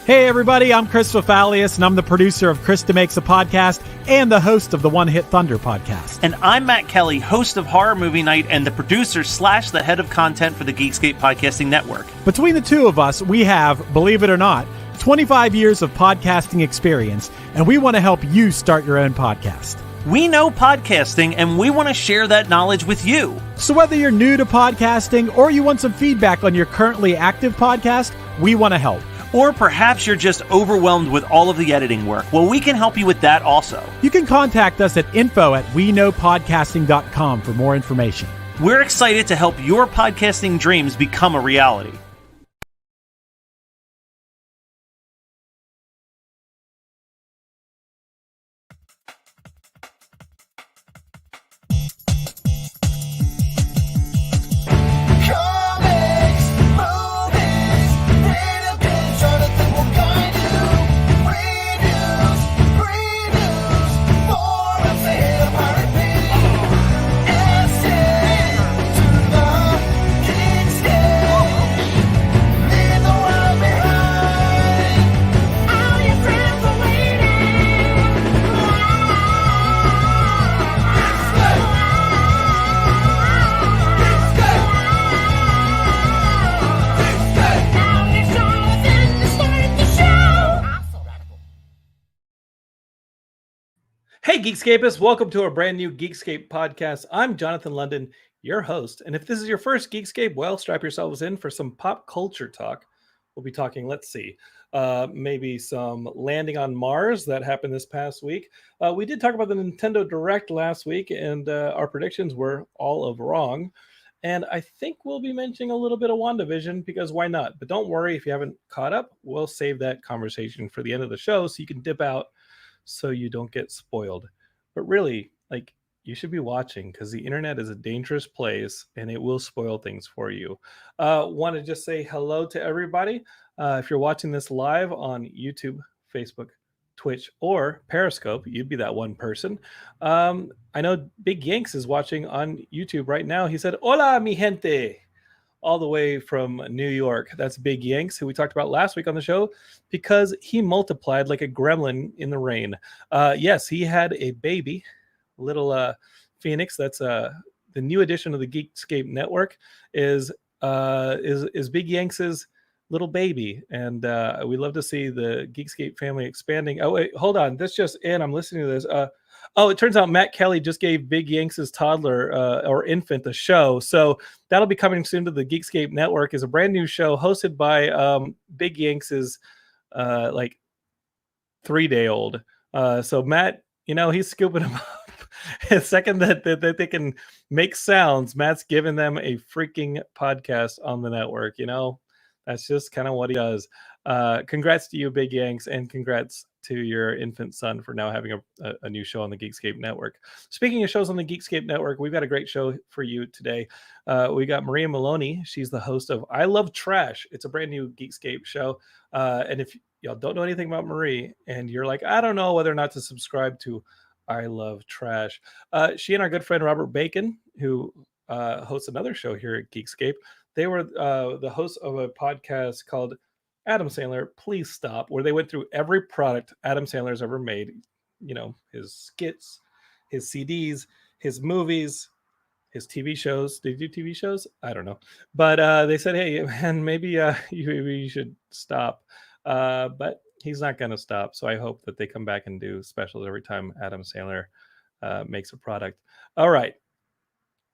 Hey everybody, I'm Chris Fafalius, and I'm the producer of Krista Makes a Podcast and the host of the One Hit Thunder podcast. And I'm Matt Kelly, host of Horror Movie Night and the producer / the head of content for the Geekscape Podcasting Network. Between the two of us, we have, believe it or not, 25 years of podcasting experience, and we want to help you start your own podcast. We know podcasting, and we want to share that knowledge with you. So whether you're new to podcasting or you want some feedback on your currently active podcast, we want to help. Or perhaps you're just overwhelmed with all of the editing work. Well, we can help you with that also. You can contact us at info@weknowpodcasting.com for more information. We're excited to help your podcasting dreams become a reality. Hey, Geekscapists, welcome to a brand new Geekscape podcast. I'm Jonathan London, your host. And if this is your first Geekscape, well, strap yourselves in for some pop culture talk. We'll be talking, maybe some landing on Mars that happened this past week. We did talk about the Nintendo Direct last week, and our predictions were all of wrong. And I think we'll be mentioning a little bit of Wanda Vision, because why not? But don't worry, if you haven't caught up, we'll save that conversation for the end of the show so you can dip out so you don't get spoiled. But really, you should be watching, because the internet is a dangerous place and it will spoil things for you. Want to just say hello to everybody. If you're watching this live on YouTube, Facebook, Twitch, or Periscope, you'd be that one person. I know Big Yanks is watching on YouTube right now. He said, "Hola, mi gente," all the way from New York. That's Big Yanks, who we talked about last week on the show, because he multiplied like a gremlin in the rain. Yes, he had a baby, little Phoenix. That's the new addition of the Geekscape network. Is Big Yanks's little baby, and we love to see the Geekscape family expanding. Oh wait, hold on, this just in. I'm listening to this. It turns out Matt Kelly just gave Big Yanks' toddler or infant a show. So that'll be coming soon to the Geekscape network. Is a brand new show hosted by Big Yanks' 3-day-old. So Matt, he's scooping them up. The second that they can make sounds, Matt's giving them a freaking podcast on the network. That's just kind of what he does. Congrats to you, Big Yanks, and congrats to your infant son for now having a new show on the Geekscape network. Speaking of shows on the Geekscape network, we've got a great show for you today. We got Maria Maloney. She's the host of I Love Trash. It's a brand new Geekscape show. And if y'all don't know anything about Marie and you're like, I don't know whether or not to subscribe to I Love Trash, she and our good friend Robert Bacon, who hosts another show here at Geekscape, they were the hosts of a podcast called Adam Sandler, Please Stop, where they went through every product Adam Sandler's ever made. His skits, his CDs, his movies, his TV shows. Did he do TV shows? I don't know. But they said, hey, man, maybe you should stop. But he's not going to stop. So I hope that they come back and do specials every time Adam Sandler makes a product. All right.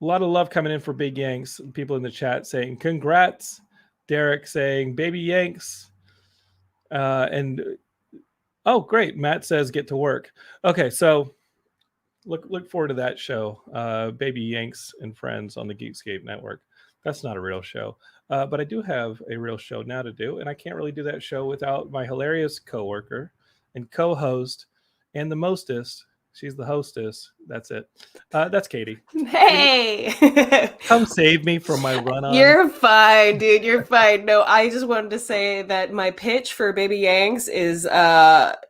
A lot of love coming in for Big Yanks. People in the chat saying, congrats. Derek saying, baby Yanks. And oh, great. Matt says, get to work. Okay, so look forward to that show. Baby Yanks and Friends on the Geekscape network. That's not a real show. But I do have a real show now to do, and I can't really do that show without my hilarious coworker and co-host and the mostest. She's the hostess. That's it. That's Katie. Hey! Come save me from my run-on. You're fine, dude. You're fine. No, I just wanted to say that my pitch for Baby Yanks is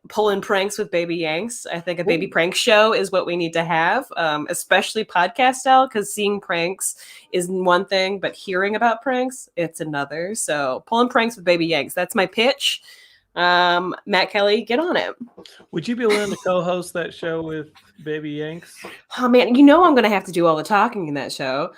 pulling pranks with Baby Yanks. I think a baby prank show is what we need to have, especially podcast style, because seeing pranks is one thing, but hearing about pranks, it's another. So pulling pranks with Baby Yanks. That's my pitch. Matt Kelly, get on it. Would you be willing to co-host that show with Baby Yanks? Oh man, you know I'm gonna have to do all the talking in that show.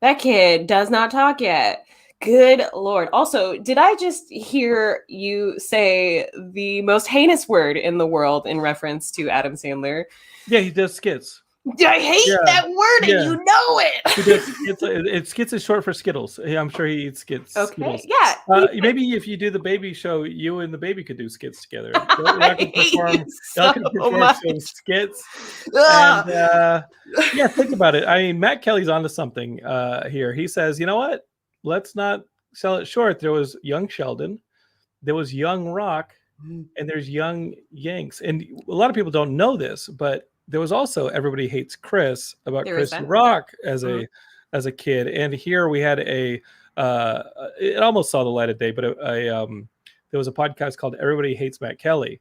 That kid does not talk yet. Good Lord. Also, did I just hear you say the most heinous word in the world in reference to Adam Sandler? Yeah, he does skits. I hate that word, and you know it. He does, skits is short for Skittles. I'm sure he eats skits. Okay, Skittles. yeah. Maybe if you do the baby show, you and the baby could do skits together. Y'all can perform some skits. And yeah, think about it. I mean, Matt Kelly's onto something here. He says, you know what? Let's not sell it short. There was young Sheldon, there was young Rock, and there's young Yanks. And a lot of people don't know this, but there was also Everybody Hates Chris about Chris Rock as a kid. And here we had it almost saw the light of day, but there was a podcast called Everybody Hates Matt Kelly.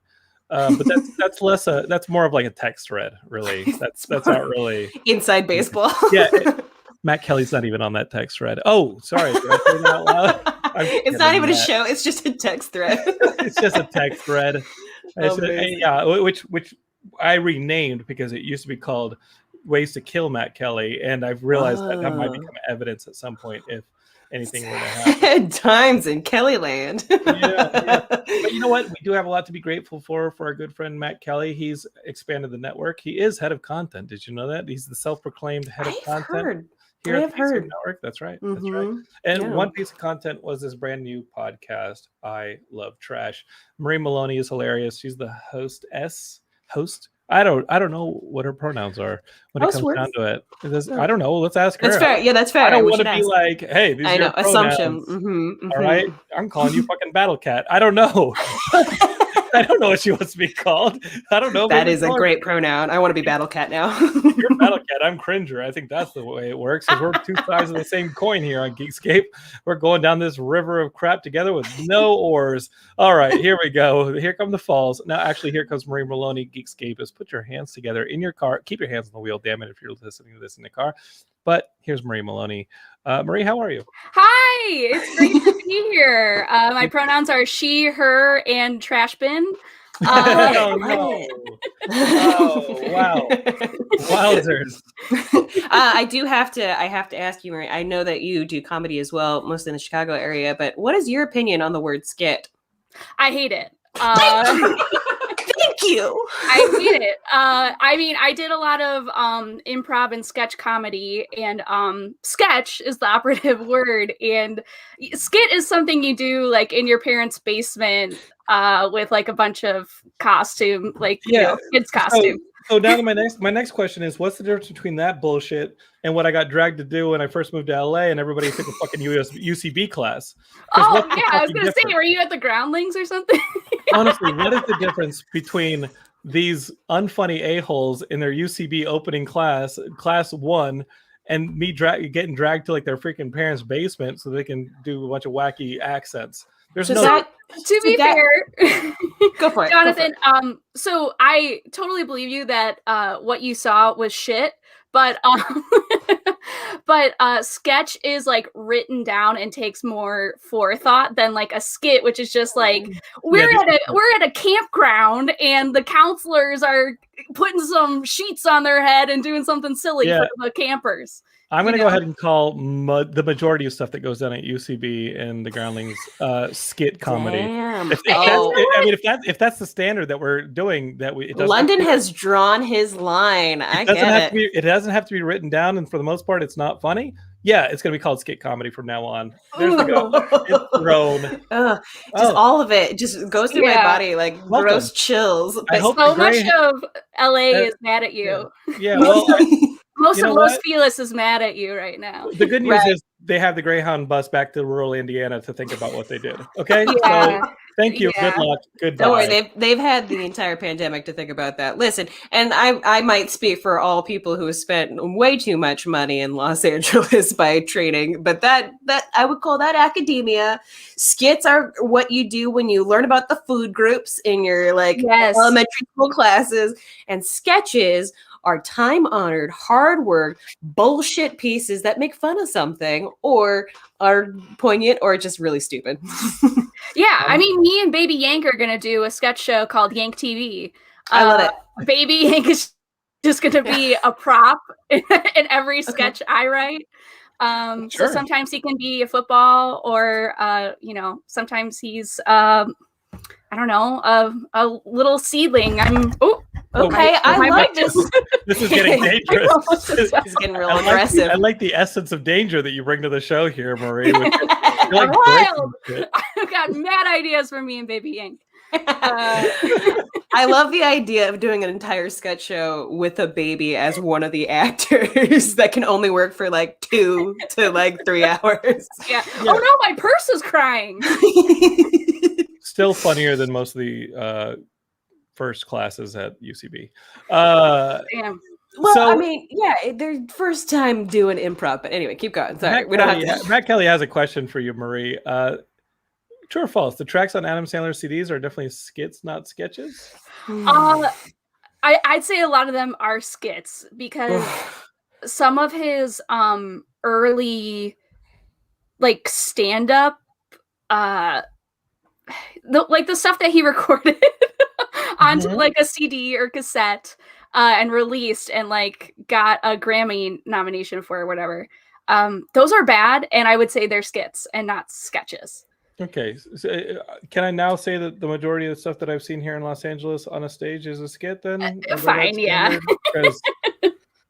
But that's more of like a text thread, really. That's not really inside baseball. Yeah. Matt Kelly's not even on that text thread. Oh, sorry. Did I say that out loud? It's not even a show. It's just a text thread. It's just a text thread. Which I renamed because it used to be called Ways to Kill Matt Kelly. And I've realized that might become evidence at some point if anything were to happen. Times in Kellyland. Yeah. But you know what? We do have a lot to be grateful for our good friend Matt Kelly. He's expanded the network. He is head of content. Did you know that? He's the self-proclaimed head of content. Here at the Geekscape Network. That's right. That's right. And one piece of content was this brand new podcast, I Love Trash. Marie Maloney is hilarious. She's the host. I don't know what her pronouns are when it comes down to it. I don't know. Let's ask her. That's fair. Yeah, that's fair. I don't want to be like, hey, these are your assumption. All right. I'm calling you fucking Battle Cat. I don't know. I don't know what she wants to be called. I don't know. That is a great pronoun. I want to be Battle Cat now. You're Battle Cat. I'm Cringer. I think that's the way it works. Because we're two sides of the same coin here on Geekscape. We're going down this river of crap together with no oars. All right, here we go. Here come the falls. Now, actually, here comes Marie Maloney. Geekscape is put your hands together in your car. Keep your hands on the wheel, damn it, if you're listening to this in the car. But here's Marie Maloney. Marie, how are you? Hi, it's great to be here. My pronouns are she, her, and trash bin. Oh, no. Oh, wow. Wowzers. I have to ask you, Marie, I know that you do comedy as well, mostly in the Chicago area, but what is your opinion on the word skit? I hate it. Thank you. I hate it. I mean, I did a lot of improv and sketch comedy, and sketch is the operative word. And skit is something you do like in your parents' basement with like a bunch of costume, like kids' costume. So now my next question is, what's the difference between that bullshit and what I got dragged to do when I first moved to LA and everybody took a fucking UCB class? Oh yeah, I was gonna say, were you at the Groundlings or something? Honestly, what is the difference between these unfunny a-holes in their UCB opening class 1, and me getting dragged to like their freaking parents' basement so they can do a bunch of wacky accents? There's to be fair, go for it, Jonathan. So I totally believe you that what you saw was shit, but sketch is like written down and takes more forethought than like a skit, which is just like we're at a campground and the counselors are putting some sheets on their head and doing something silly for the campers. I'm going to go ahead and call the majority of stuff that goes down at UCB and the Groundlings skit comedy. Damn. If that's the standard that we're doing, London has drawn his line. It doesn't have to be written down, and for the most part, it's not funny. Yeah, it's going to be called skit comedy from now on. There's the go. It's thrown. All of it just goes through my body like gross chills. So much of LA is mad at you. Yeah, well. Most of Los Feliz is mad at you right now. The good news is they have the Greyhound bus back to rural Indiana to think about what they did. Okay, so thank you. Good luck. Goodbye. Don't worry, they've had the entire pandemic to think about that. Listen, and I might speak for all people who have spent way too much money in Los Angeles by training, but that I would call that academia. Skits are what you do when you learn about the food groups in your elementary school classes, and sketches are time-honored, hard work, bullshit pieces that make fun of something or are poignant or just really stupid. Yeah, I mean, me and Baby Yank are gonna do a sketch show called Yank TV. I love it. Baby Yank is just gonna be a prop in every sketch I write. So sometimes he can be a football, or sometimes he's I don't know, a little seedling. Okay, I like this. This is getting dangerous. This is getting real aggressive. I like the essence of danger that you bring to the show here, Marie. You're like wild. I've got mad ideas for me and Baby Yank. I love the idea of doing an entire sketch show with a baby as one of the actors that can only work for like 2 to 3 hours. Yeah. Oh no, my purse is crying. Still funnier than most of the first classes at UCB. Damn. Well, I mean, yeah, their first time doing improv. But anyway, keep going. Sorry, Matt Kelly has a question for you, Marie. True or false? The tracks on Adam Sandler's CDs are definitely skits, not sketches. I'd say a lot of them are skits because some of his early stand-up, the stuff that he recorded onto a CD or cassette and released and got a Grammy nomination for or whatever. Those are bad, and I would say they're skits and not sketches. Okay, so, can I now say that the majority of the stuff that I've seen here in Los Angeles on a stage is a skit then? Fine, yeah. Because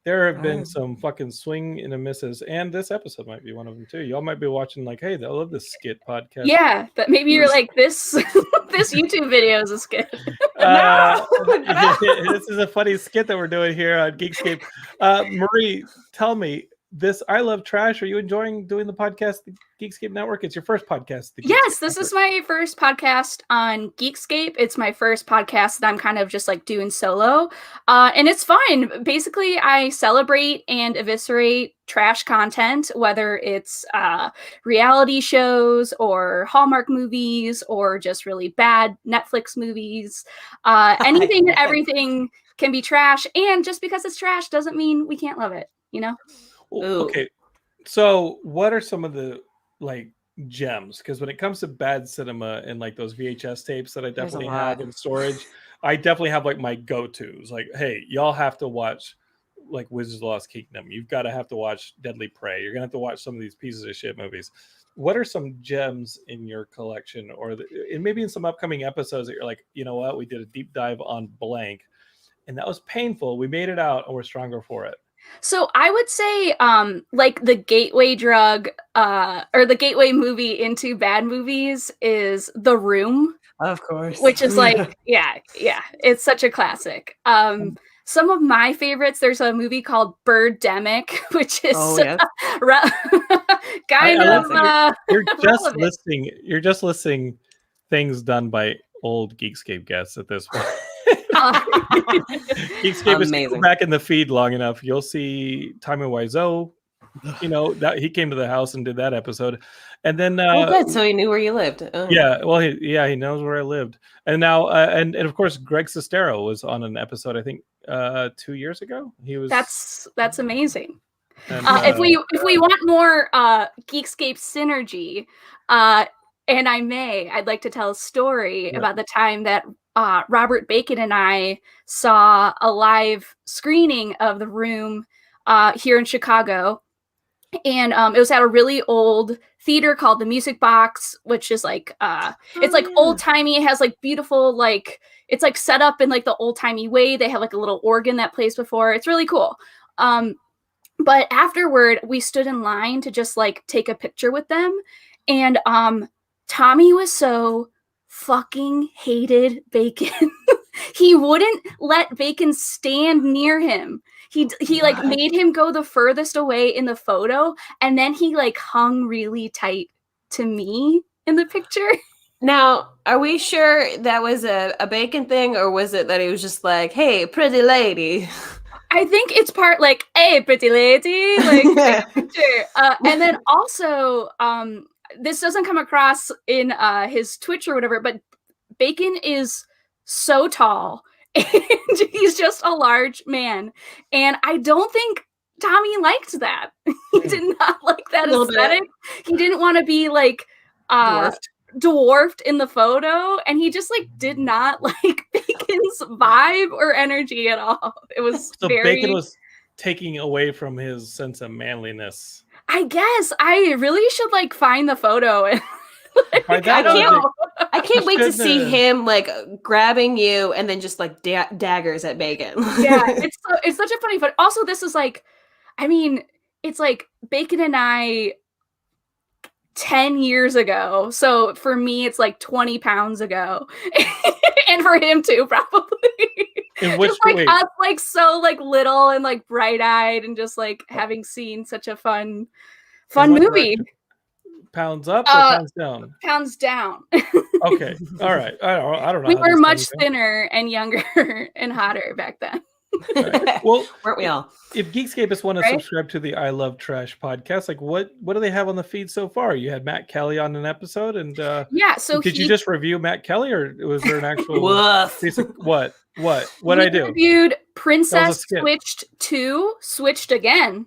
there have been some fucking swing and a misses, and this episode might be one of them too. Y'all might be watching hey, I love this skit podcast. Yeah, but maybe you're this this YouTube video is a skit. This is a funny skit that we're doing here on Geekscape. Marie, tell me, I Love Trash. Are you enjoying doing the podcast, the Geekscape Network? It's your first podcast. Yes, this is my first podcast on Geekscape. It's my first podcast that I'm kind of just doing solo. And it's fun. Basically, I celebrate and eviscerate trash content, whether it's reality shows or Hallmark movies or just really bad Netflix movies. Anything and everything can be trash. And just because it's trash doesn't mean we can't love it, Okay, so what are some of the gems? Because when it comes to bad cinema and those VHS tapes that I definitely have in storage, I definitely have my go-tos. Hey, y'all have to watch Wizards of the Lost Kingdom. You've got to have to watch Deadly Prey. You're gonna have to watch some of these pieces of shit movies. What are some gems in your collection, and maybe in some upcoming episodes that you're you know what, we did a deep dive on blank, and that was painful. We made it out, and we're stronger for it. So I would say the gateway drug or the gateway movie into bad movies is The Room. Of course. Which is yeah, it's such a classic. Some of my favorites, there's a movie called Birdemic, which is you're just listing things done by old Geekscape guests at this point. Geekscape is back in the feed long enough. You'll see Tommy Wiseau. That he came to the house and did that episode, and then good. So he knew where you lived. Yeah, well, he knows where I lived, and now and of course Greg Sestero was on an episode. I think 2 years ago. He was. That's amazing. And, if we want more Geekscape synergy, and I'd like to tell a story about the time that Robert Bacon and I saw a live screening of The Room here in Chicago. And it was at a really old theater called the Music Box, which is it's old timey. It has beautiful, it's set up in the old timey way. They have a little organ that plays before. It's really cool. But afterward, we stood in line to just take a picture with them. And Tommy was so fucking hated Bacon. He wouldn't let Bacon stand near him. He made him go the furthest away in the photo, and then he hung really tight to me in the picture. Now, are we sure that was a Bacon thing, or was it that he was just hey, pretty lady? I think it's part hey, pretty lady, sure. And then also, this doesn't come across in his Twitch or whatever, but Bacon is so tall and he's just a large man. And I don't think Tommy liked that. He did not like that aesthetic. He didn't want to be like dwarfed in the photo, and he just like did not like Bacon's vibe or energy at all. It was so Bacon was taking away from his sense of manliness. I guess I really should like find the photo and like, I can't wait to see him like grabbing you and then just like daggers at Bacon. Yeah, it's such a funny photo. Also, this is like, I mean, it's like Bacon and I 10 years ago. So for me, it's like 20 pounds ago. And for him too, probably. In which just like us, like so like little and like bright-eyed and just like having seen such a fun movie. Pounds up or pounds down? Pounds down. Okay. All right. I don't know. We were much thinner and younger and hotter back then. Right. Well, weren't we all? If Geekscapists want to subscribe to the I Love Trash podcast, like what do they have on the feed so far? You had Matt Kelly on an episode, and yeah. So did you just review Matt Kelly, or was there an actual what I do? Reviewed Princess Switched 2, Switched Again.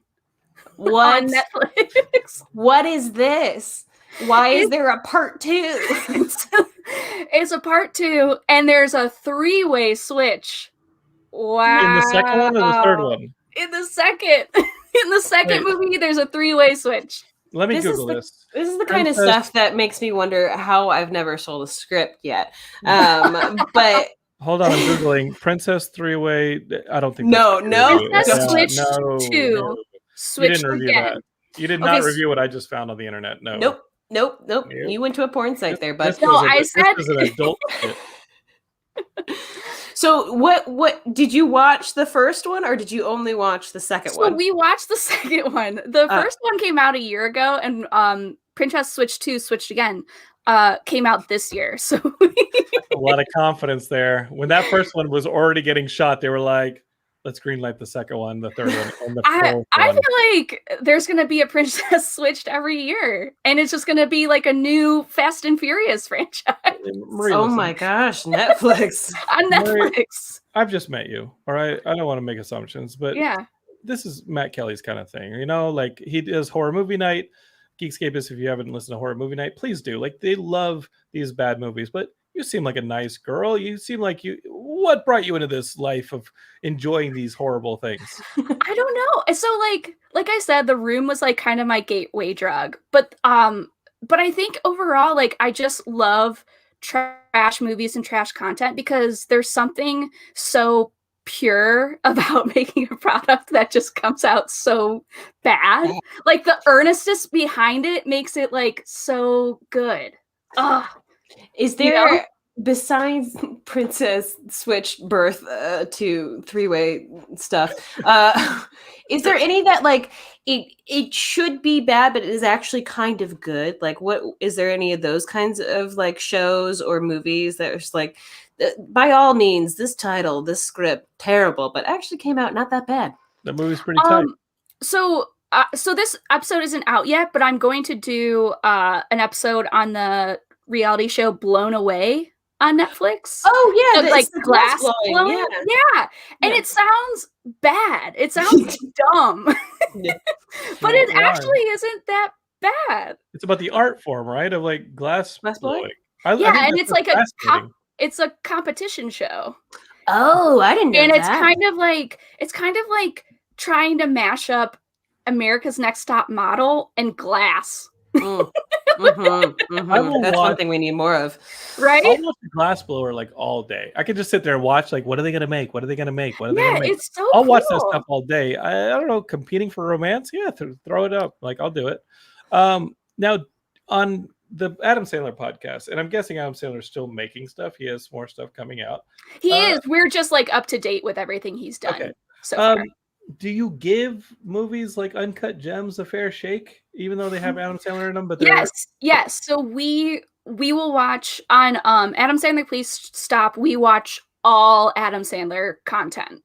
What? On Netflix. What is this? Why is there a part 2? It's a part 2, and there's a 3-way switch. Wow. In the second one or the third one? In the second movie, there's a 3-way switch. Let me Google this. This is the kind of stuff that makes me wonder how I've never sold a script yet. But hold on, I'm Googling Princess 3-way. I don't think Princess Switched 2. You didn't review that. You did not review what I just found on the internet. No. Nope. You went to a porn site there, but I said this is an adult shit. So what did you watch the first one, or did you only watch the second one? So we watched the second one. The first one came out a year ago, and Princess Switched 2, Switched Again came out this year. So a lot of confidence there. When that first one was already getting shot, they were like, let's greenlight the second one, the third one, and the fourth one. I feel like there's going to be a Princess Switched every year, and it's just going to be like a new Fast and Furious franchise. Oh my gosh, Netflix. On Netflix. Marie, I've just met you, all right? I don't want to make assumptions, but yeah, this is Matt Kelly's kind of thing. You know, like he does horror movie night. Geekscapists, if you haven't listened to horror movie night, please do. Like they love these bad movies, but you seem like a nice girl. You seem like what brought you into this life of enjoying these horrible things? I don't know. So like I said, The Room was like kind of my gateway drug, but I think overall, like I just love trash movies and trash content because there's something so pure about making a product that just comes out so bad. Like the earnestness behind it makes it like so good. Ugh. Is there, besides Princess Switched birth to 3-way stuff, is there any that like it should be bad but it is actually kind of good? Like what is there any of those kinds of like shows or movies that are just like, by all means, this title, this script, terrible, but actually came out not that bad? The movie's pretty tight. So this episode isn't out yet, but I'm going to do an episode on the reality show Blown Away on Netflix. Oh yeah, like glass blowing. Yeah. And it sounds bad. It sounds dumb. But it actually isn't that bad. It's about the art form, right? Of like glass blowing. And it's like it's a competition show. Oh, I didn't know and that. It's kind of like trying to mash up America's Next Top Model and Glass. That's one thing we need more of, right? I'll watch the glass blower like all day. I could just sit there and watch like, what are they gonna make? What are they gonna make? What are they gonna make? It's so I'll cool. watch that stuff all day. I don't know, competing for romance? Yeah, throw it up. Like I'll do it. Now on the Adam Sandler podcast, and I'm guessing Adam Sandler's still making stuff. He has more stuff coming out. He is. We're just like up to date with everything he's done. Okay. So far. Do you give movies like Uncut Gems a fair shake, even though they have Adam Sandler in them? But yes. So we will watch on Adam Sandler Please Stop. We watch all Adam Sandler content,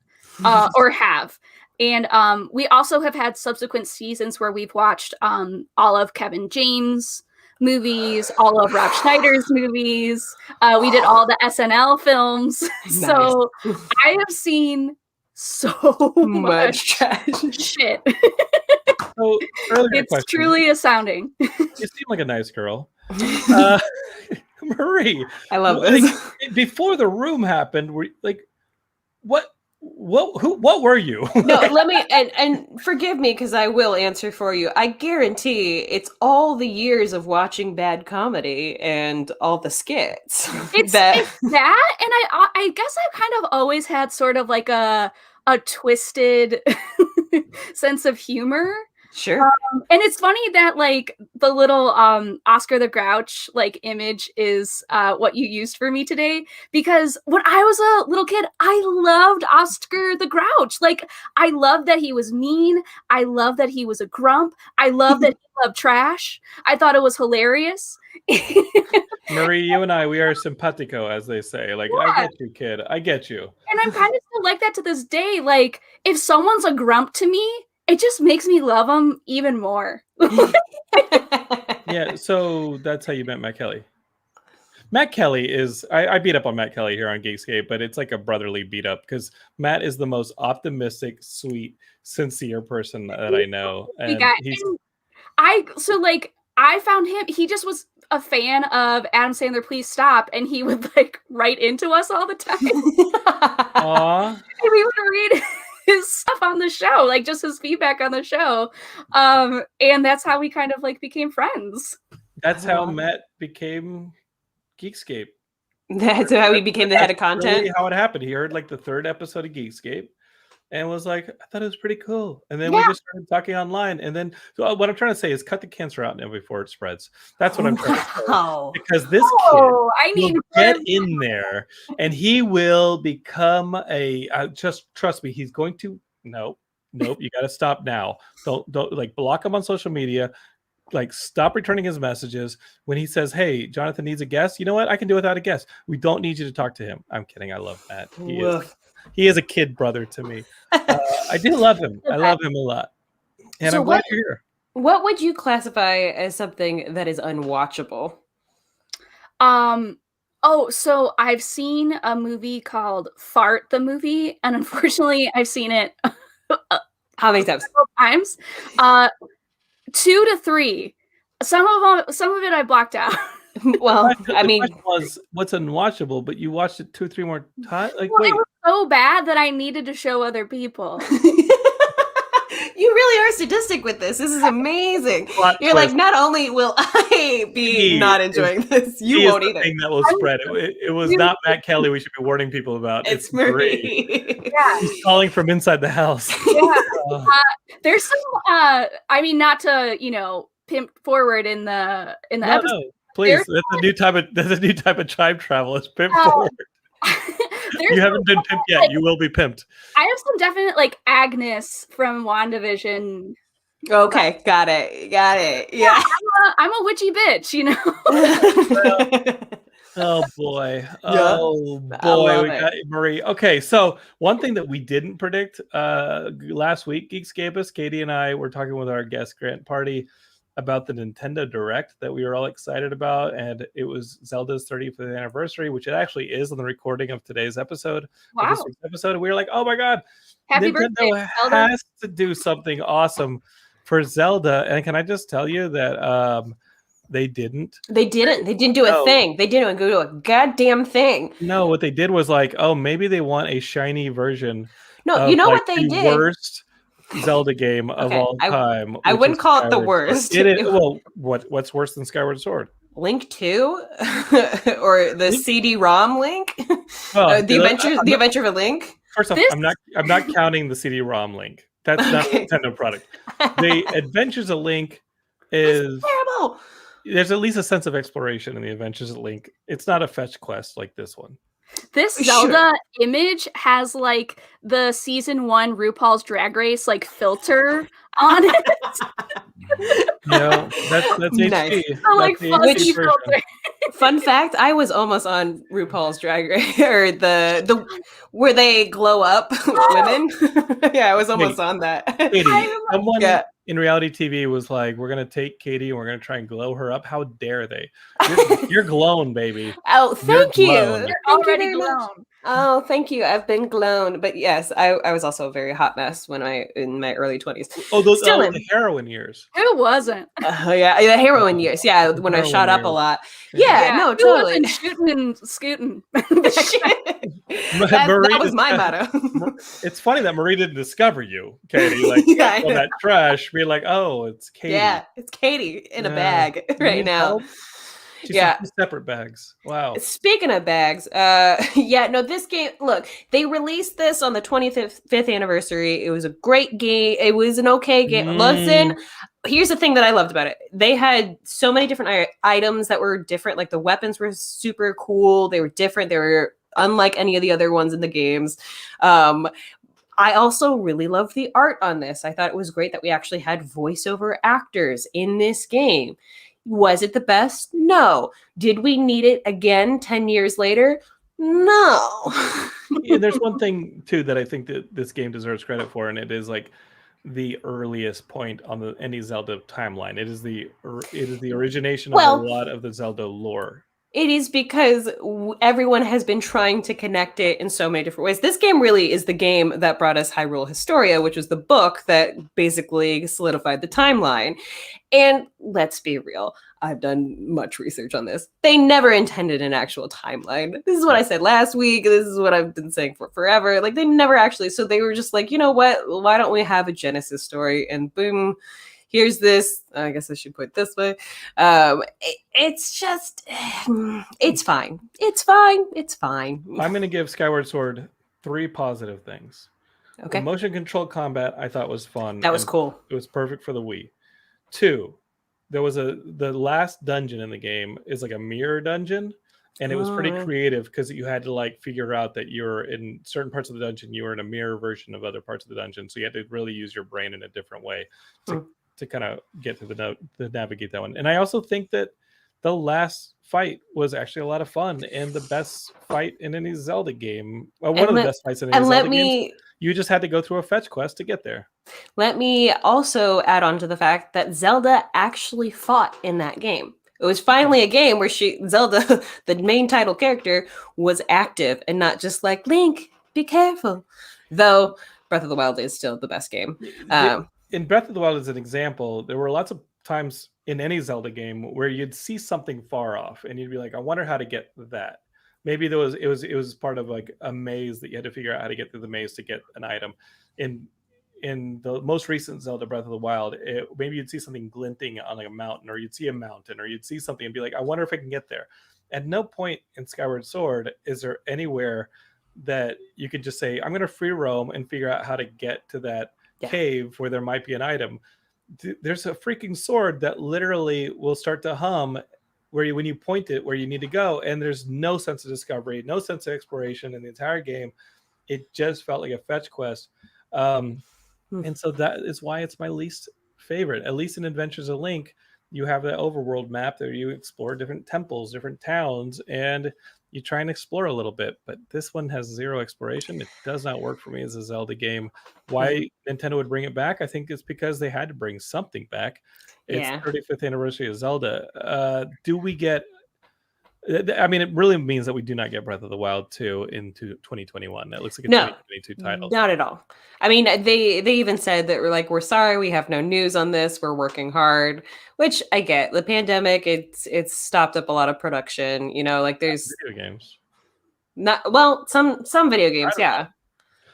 or have, and we also have had subsequent seasons where we've watched all of Kevin James movies, all of Rob Schneider's movies. We did all the SNL films. Nice. So I have seen so much trash. So shit. earlier It's question, truly astounding. you seem like a nice girl. Marie, I love like, this. before the room happened, were like, what were you? No, let me and forgive me because I will answer for you. I guarantee it's all the years of watching bad comedy and all the skits. It's that, and I guess I've kind of always had sort of like a twisted sense of humor. Sure. And it's funny that like the little Oscar the Grouch like image is what you used for me today, because when I was a little kid, I loved Oscar the Grouch. Like I loved that he was mean. I loved that he was a grump. I loved that he loved trash. I thought it was hilarious. Marie, you and we are simpatico, as they say. Like, yeah. I get you, kid. I get you. And I'm kind of still like that to this day. Like if someone's a grump to me, it just makes me love them even more. Yeah, so that's how you met Matt Kelly. Matt Kelly is, I beat up on Matt Kelly here on Geekscape, but it's like a brotherly beat up because Matt is the most optimistic, sweet, sincere person that I know. And I found him, he just was a fan of Adam Sandler, Please Stop, and he would like write into us all the time. Aww. And we would read his stuff on the show, like just his feedback on the show. And that's how we kind of like became friends. That's how Matt became Geekscape. That's how he became the head of content. Really how it happened. He heard like the 3rd episode of Geekscape and was like, I thought it was pretty cool. And then we just started talking online. And then so what I'm trying to say is cut the cancer out now before it spreads. That's what I'm trying to say. Because this kid will get in there and he will become just trust me, he's going to nope, you got to stop now. Don't like block him on social media. Like stop returning his messages when he says, hey, Jonathan needs a guest. You know what? I can do without a guest. We don't need you to talk to him. I'm kidding. I love Matt. He is a kid brother to me. I do love him. I love him a lot. And I'm glad you're here. What would you classify as something that is unwatchable? So I've seen a movie called Fart the Movie, and unfortunately I've seen it how many times? 2 to 3. Some of it I blocked out. Well, I mean, was what's unwatchable, but you watched it 2 or 3 more times. Like, it was so bad that I needed to show other people. You really are sadistic with this. This is amazing. You're like, not only will I be not enjoying this, you won't either. Thing that will spread. It was not Matt Kelly. We should be warning people about. It's Marie. Yeah, he's calling from inside the house. Yeah, there's some. I mean, not to pimp forward in the episode. No, please. That's a new type of tribe travel. It's pimp forward. You haven't been pimped yet. Like, you will be pimped. I have some definite Agnes from Wanda Vision. Okay, got it. Yeah, I'm a witchy bitch, Oh boy. Oh boy. We got Marie. Okay, so one thing that we didn't predict last week, Geekscape, Katie and I were talking with our guest Grant Party about the Nintendo Direct that we were all excited about, and it was Zelda's 35th anniversary, which it actually is on the recording of today's episode. Wow. This week's episode, and we were like, oh my god, happy Nintendo birthday, Zelda. has to do something awesome for Zelda. And can I just tell you that they didn't do a thing. They didn't do a goddamn thing. No, what they did was like, oh, maybe they want a shiny version. No, you know what they did? Worst Zelda game of all time. I wouldn't call it the worst. It is. Well, what's worse than Skyward Sword? Link 2 or the CD-ROM Link? Well, the Adventure of a Link? First off, I'm not counting the CD-ROM Link. That's not a Nintendo product. The Adventures of Link is terrible. There's at least a sense of exploration in the Adventures of Link. It's not a fetch quest like this one. This Zelda image has the season 1 RuPaul's Drag Race filter on it. No, that's nice. HD. Fuzzy filter. Fun fact: I was almost on RuPaul's Drag Race, or the where they glow up women. Yeah, I was almost on that. Katie, in reality TV was like, we're gonna take Katie and we're gonna try and glow her up. How dare they? You're glowing, baby. Oh, thank you. glowing. You're Thank you already very much. blown. Oh, thank you. I've been glown. But yes, I was also a very hot mess in my early 20s. Oh, those Still the heroin years. Who wasn't? Yeah, the heroin years. Yeah, when I Heroin shot up a years. lot. Yeah, no, who totally. wasn't shooting and scooting? that was my motto. It's funny that Marie didn't discover you, Katie. Like Yeah, I on know. that trash, be like, oh, it's Katie. Yeah, it's Katie in a Yeah. bag You right need now. help? She's Yeah. in 2 separate bags. Wow. Speaking of bags, yeah, no, this game, look, they released this on the 25th anniversary. It was a great game. It was an okay game. Listen, here's the thing that I loved about it. They had so many different items that were different. Like the weapons were super cool. They were different. They were unlike any of the other ones in the games. I also really loved the art on this. I thought it was great that we actually had voiceover actors in this game. Was it the best? No. Did we need it again 10 years later? No. Yeah, there's one thing too that I think that this game deserves credit for, and it is like the earliest point on any Zelda timeline. It is the origination of a lot of the Zelda lore. It is because everyone has been trying to connect it in so many different ways. This game really is the game that brought us Hyrule Historia, which was the book that basically solidified the timeline. And let's be real, I've done much research on this. They never intended an actual timeline. This is what I said last week. This is what I've been saying for forever. Like, they never actually, so they were just like, you know what? Why don't we have a Genesis story? And boom, here's this. I guess I should put it this way. It's just, it's fine. It's fine. It's fine. I'm going to give Skyward Sword 3 positive things. Okay. The motion control combat I thought was fun. That was cool. It was perfect for the Wii. 2, there was the last dungeon in the game is like a mirror dungeon. And it was pretty creative because you had to like figure out that you're in certain parts of the dungeon, you were in a mirror version of other parts of the dungeon. So you had to really use your brain in a different way to kind of get to navigate that one. And I also think that the last fight was actually a lot of fun and the best fight in any Zelda game. Well, one of the best fights in any Zelda games. You just had to go through a fetch quest to get there. Let me also add on to the fact that Zelda actually fought in that game. It was finally a game where Zelda, the main title character, was active and not just like, Link, be careful. Though Breath of the Wild is still the best game. In Breath of the Wild, as an example, there were lots of times in any Zelda game where you'd see something far off and you'd be like, I wonder how to get that. Maybe it was part of like a maze that you had to figure out how to get through the maze to get an item. In the most recent Zelda Breath of the Wild, maybe you'd see something glinting on like a mountain, or you'd see a mountain, or you'd see something and be like, I wonder if I can get there. At no point in Skyward Sword is there anywhere that you could just say, I'm going to free roam and figure out how to get to that cave where there might be an item. There's a freaking sword that literally will start to hum when you point it where you need to go, and there's no sense of discovery, no sense of exploration in the entire game. It just felt like a fetch quest. And so that is why it's my least favorite. At least in Adventures of Link, you have that overworld map there. You explore different temples, different towns, and you try and explore a little bit. But this one has zero exploration. It does not work for me as a Zelda game. Why Nintendo would bring it back, I think it's because they had to bring something back. It's 35th anniversary of Zelda. Do we get... I mean, it really means that we do not get Breath of the Wild 2 into 2021. That looks like a 2022 title. Not at all. I mean, they even said that we're sorry, we have no news on this. We're working hard, which I get. The pandemic, it's stopped up a lot of production. You know, like there's video games. Some video games, yeah.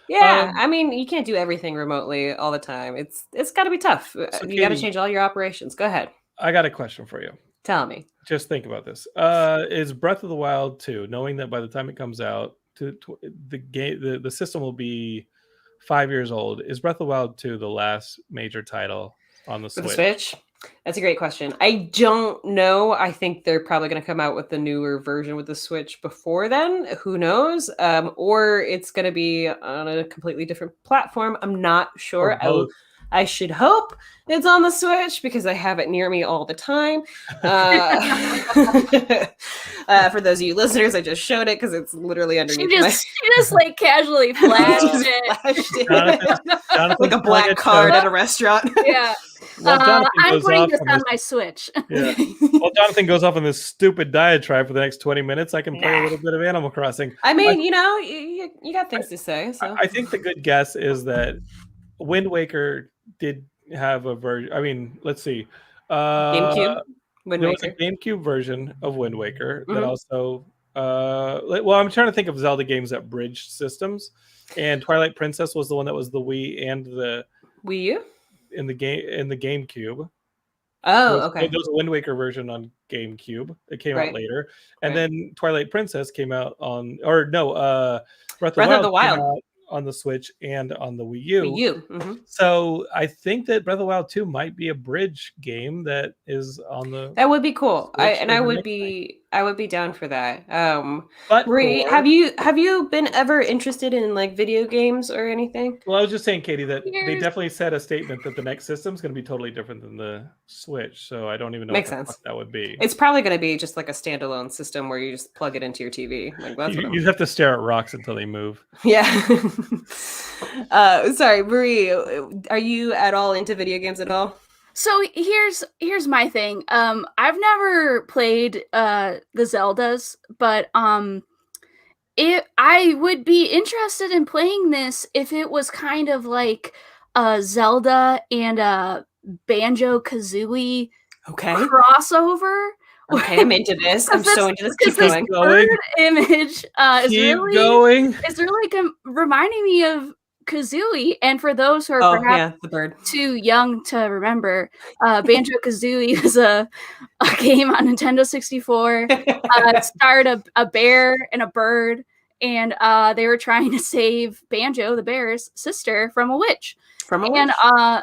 Yeah, I mean, you can't do everything remotely all the time. It's got to be tough. So you got to change all your operations. Go ahead. I got a question for you. Tell me. Just think about this. Is Breath of the Wild 2, knowing that by the time it comes out, the system will be 5 years old, is Breath of the Wild 2 the last major title on the Switch? The Switch? That's a great question. I don't know. I think they're probably going to come out with the newer version with the Switch before then. Who knows? Or it's going to be on a completely different platform. I'm not sure. I should hope it's on the Switch because I have it near me all the time. For those of you listeners, I just showed it because it's literally underneath She just like casually flashed it. Like a black card at a restaurant. Yeah. Well, Jonathan I'm goes putting off this on on this. my Switch. Yeah. Well, Jonathan goes off on this stupid diatribe for the next 20 minutes. I can play a Nah. little bit of Animal Crossing. I mean, you know, you got things to say. So I think the good guess is that Wind Waker did have a version. I mean, let's see. GameCube, Wind There was a Waker. GameCube version of Wind Waker that Mhm. also. Well, I'm trying to think of Zelda games that bridged systems, and Twilight Princess was the one that was the Wii and the Wii U. in the GameCube. Oh, okay. There was a Wind Waker version on GameCube that came out Right. later, and Right. then Twilight Princess came out on, or no, Breath Breath of of the Wild came Wild. out on the Switch and on the Wii U. Wii U. Mhm. So I think that Breath of the Wild 2 might be a bridge game that is on the. That would be cool. Switch I or the would next be down for that. But Marie, for- have you been ever interested in like video games or anything? Well, I was just saying, Katie, that they Here's- definitely said a statement that the next system is going to be totally different than the Switch. So I don't even know Makes what the sense. fuck that would be. It's probably going to be just like a standalone system where you just plug it into your TV. Like that's what You I'm... just have to stare at rocks until they move. Yeah. Sorry, Marie. Are you at all into video games at all? So here's my thing. I've never played the Zeldas, but I would be interested in playing this if it was kind of like a Zelda and a Banjo-Kazooie Okay. crossover. Okay, I'm into this. I'm so into this. Keep Because this going. bird image is Keep really going. it's really reminding me of Kazooie. And for those who are Oh perhaps yeah, the bird. too young to remember, Banjo-Kazooie was a game on Nintendo 64. It starred a bear and a bird, and they were trying to save Banjo, the bear's sister, from a witch. From a And witch?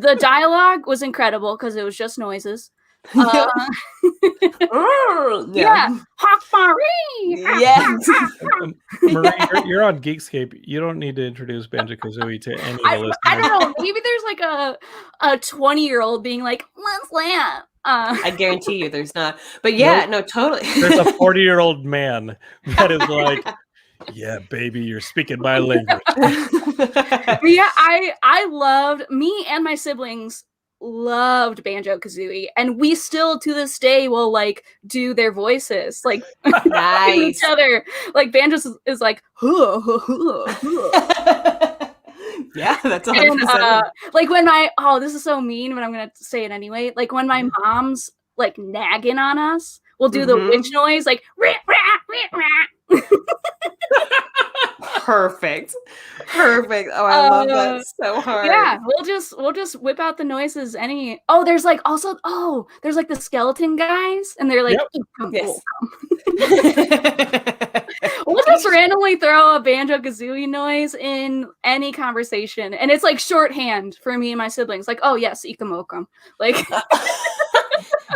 the dialogue was incredible because it was just noises. Yeah, Hawk Marie. Yes. Marie, you're on Geekscape. You don't need to introduce Banjo-Kazooie to any of the listeners. I don't know. Maybe there's like a 20-year-old being like, "What's that?" I guarantee you there's not. But yeah, no, totally. There's a 40-year-old man that is like, yeah, baby, you're speaking my language. But yeah, I loved, me and my siblings loved Banjo-Kazooie, and we still to this day will like do their voices like Nice. each other. Like Banjo is like, huh, huh, huh, huh. Yeah, that's 100%. And like when this is so mean, but I'm gonna say it anyway. Like when my mom's like nagging on us, we'll do the witch noise, like rah, rah, rah, rah. Perfect. Oh, I love that so hard. Yeah, we'll just whip out the noises. There's like there's like the skeleton guys, and they're like, Yes. We'll just randomly throw a Banjo-Kazooie noise in any conversation, and it's like shorthand for me and my siblings. Like, oh yes, Ikamokum. Like,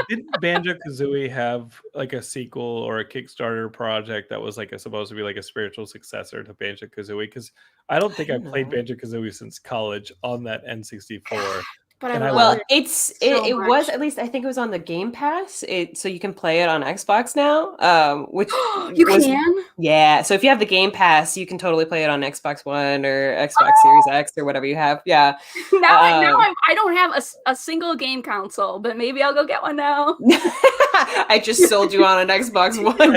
Didn't Banjo-Kazooie have like a sequel or a Kickstarter project that was like supposed to be like a spiritual successor to Banjo-Kazooie? Because I don't think I played Banjo-Kazooie since college on that N64. but And I I love love it. it much. was, at least I think it was on the Game Pass. So you can play it on Xbox now. Which You was, can? Yeah. So if you have the Game Pass, you can totally play it on Xbox One or Xbox Series X or whatever you have. Yeah. Now I don't have a single game console, but maybe I'll go get one now. I just sold you on an Xbox One.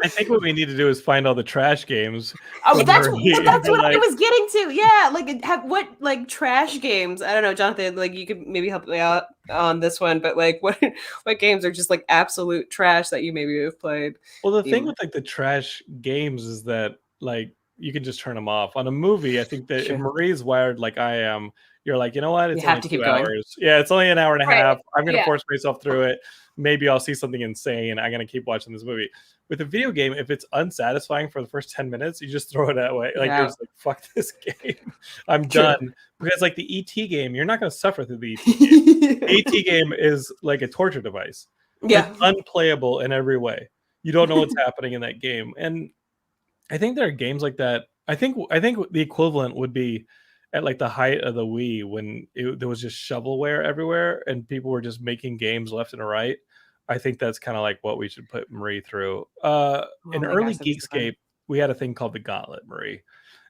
I think what we need to do is find all the trash games. Oh, that's Marie, what I like- was getting to. Yeah, like what like trash games? I don't know, Jonathan. Like you could maybe help me out on this one, but like what games are just like absolute trash that you maybe have played? Well, the thing with like the trash games is that like you can just turn them off. On a movie, I think that if Marie's wired like I am, you're like, you know what? It's You have only to keep 2 going. hours. Yeah, it's only an hour and a Right. half. I'm gonna Yeah. force myself through it. Maybe I'll see something insane. I'm gonna keep watching this movie. With a video game, if it's unsatisfying for the first 10 minutes, you just throw it away. Like Yeah. you're just like, fuck this game. I'm True. done. Because like the ET game, you're not gonna suffer through the ET game. The ET game is like a torture device. Yeah. It's unplayable in every way. You don't know what's happening in that game. And I think there are games like that. I think the equivalent would be at like the height of the Wii when there was just shovelware everywhere and people were just making games left and right. I think that's kind of like what we should put Marie through. In Oh my early gosh, that's so fun. Geekscape, we had a thing called the Gauntlet, Marie.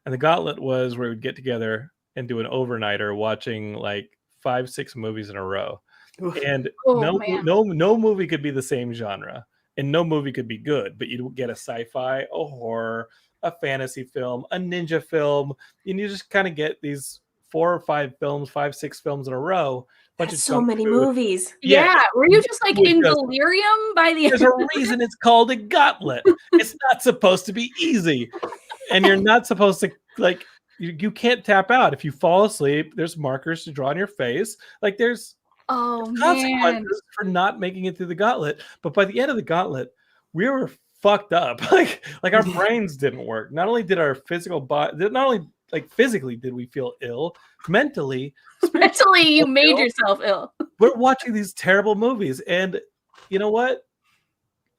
And the Gauntlet was where we'd get together and do an overnighter watching like 5-6 movies in a row, and Oh, man. no movie could be the same genre, and no movie could be good. But you get a sci-fi, a horror, a fantasy film, a ninja film, and you just kind of get these 4 or 5 films, 5-6 films in a row. Bunch That's of so junk many food. movies. Yeah, were you just like With in just- delirium by the There's end? a reason it's called a gauntlet. It's not supposed to be easy, and you're not supposed to like. You can't tap out if you fall asleep. There's markers to draw on your face. Like there's Oh man. consequences for not making it through the gauntlet. But by the end of the gauntlet, we were fucked up. like our brains didn't work. Not only did our physical body, not only like physically did we feel ill, mentally, Mentally, you made ill. yourself ill. We're watching these terrible movies, and you know what?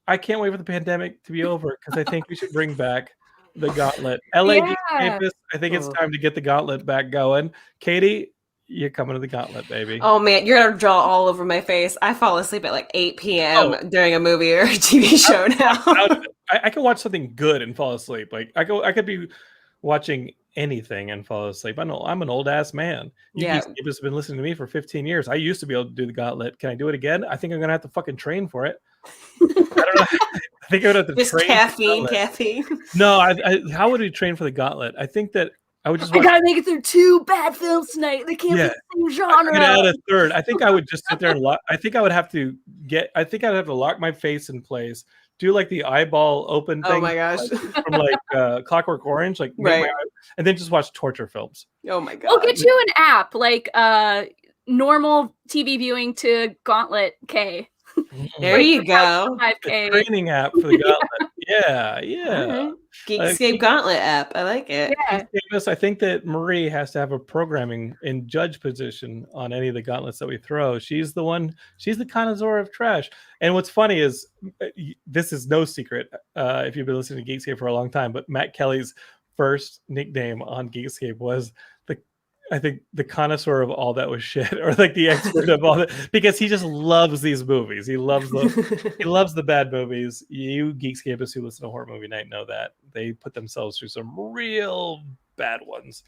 I can't wait for the pandemic to be over because I think we should bring back the gauntlet. LA Yeah. Geekscape, I think it's time to get the gauntlet back going. Katie, you're coming to the gauntlet, baby. Oh man, you're gonna draw all over my face. I fall asleep at like 8 p.m. during a movie or a TV show now. I can watch something good and fall asleep. Like I could be watching anything and fall asleep. I'm an old ass man. You Yeah. Geekscape has been listening to me for 15 years. I used to be able to do the gauntlet. Can I do it again? I think I'm gonna have to fucking train for it. I don't know. I think I would have to Just train. caffeine. No, how would we train for the gauntlet? I think that I would just I watch. gotta make it through 2 bad films tonight. They can't Yeah. be the same genre. Get out a third. I think I would just sit there and lock. I think I'd have to lock my face in place. Do like the eyeball open thing. Oh my gosh. From like Clockwork Orange, like make Right. my eye- and then just watch torture films. Oh my god. We'll get you an app like normal TV viewing to Gauntlet K. There you go. 5K. Training app for the gauntlet. Yeah. Alright. Geekscape Gauntlet app. I like it. Yeah. Davis, I think that Marie has to have a programming in judge position on any of the gauntlets that we throw. She's the connoisseur of trash. And what's funny is this is no secret if you've been listening to Geekscape for a long time, but Matt Kelly's first nickname on Geekscape was the connoisseur of all that was shit, or like the expert of all that, because he just loves these movies. He loves the bad movies. You Geekscapists who listen to Horror Movie Night know that they put themselves through some real bad ones.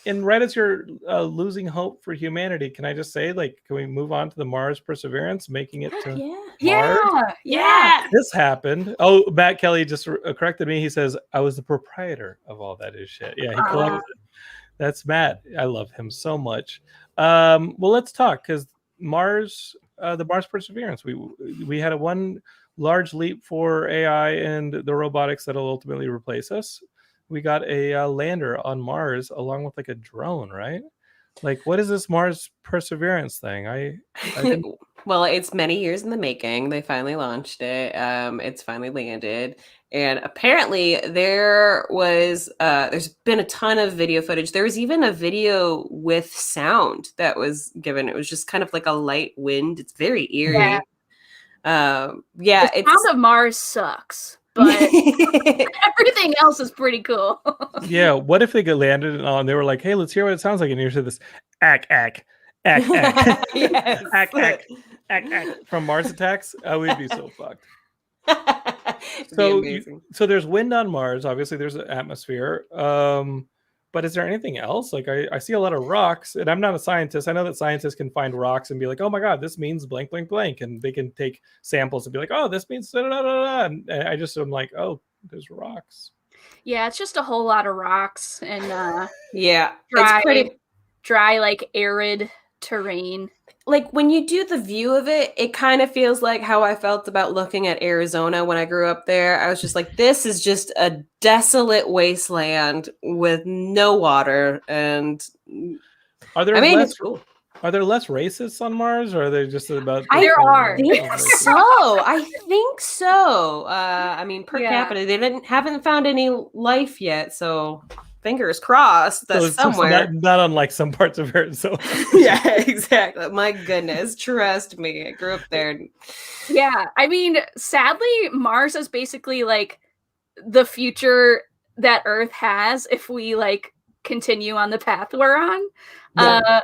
And right as you're losing hope for humanity, can I just say, like, can we move on to the Mars Perseverance, making it to Mars? Yeah. This happened. Oh, Matt Kelly just corrected me. He says I was the proprietor of all that is shit. Yeah, he collects it. That's Matt. I love him so much. Well, let's talk, because Mars, the Mars Perseverance, we had one large leap for AI and the robotics that'll ultimately replace us. We got a lander on Mars along with like a drone, right? Like, what is this Mars Perseverance thing? I Well, it's many years in the making. They finally launched it. It's finally landed. And apparently there's been a ton of video footage. There was even a video with sound that was given. It was just kind of like a light wind. It's very eerie. Yeah. The Sound of Mars sucks, but everything else is pretty cool. Yeah, what if they got landed and they were like, hey, let's hear what it sounds like, and you hear this ack Yes. ack from Mars Attacks. We'd be so fucked. It'd be amazing. So there's wind on Mars. Obviously, there's an atmosphere. But is there anything else? Like I see a lot of rocks, and I'm not a scientist. I know that scientists can find rocks and be like, oh my god, this means blank, blank, blank, and they can take samples and be like, oh, this means da da da da. And I'm like, oh, there's rocks. Yeah, it's just a whole lot of rocks and Yeah, dry, it's pretty. dry, like arid terrain. Like when you do the view of it, it kind of feels like how I felt about looking at Arizona when I grew up there. I was just like, this is just a desolate wasteland with no water. And Are there it's cool. Are there less racists on Mars, or are they just about? There are. I think so. Per Yeah. capita, they haven't found any life yet. So fingers crossed that it's somewhere. not unlike some parts of Arizona. Yeah, exactly. My goodness, trust me. I grew up there. Yeah, I mean, sadly, Mars is basically like the future that Earth has if we like continue on the path we're on. Yeah.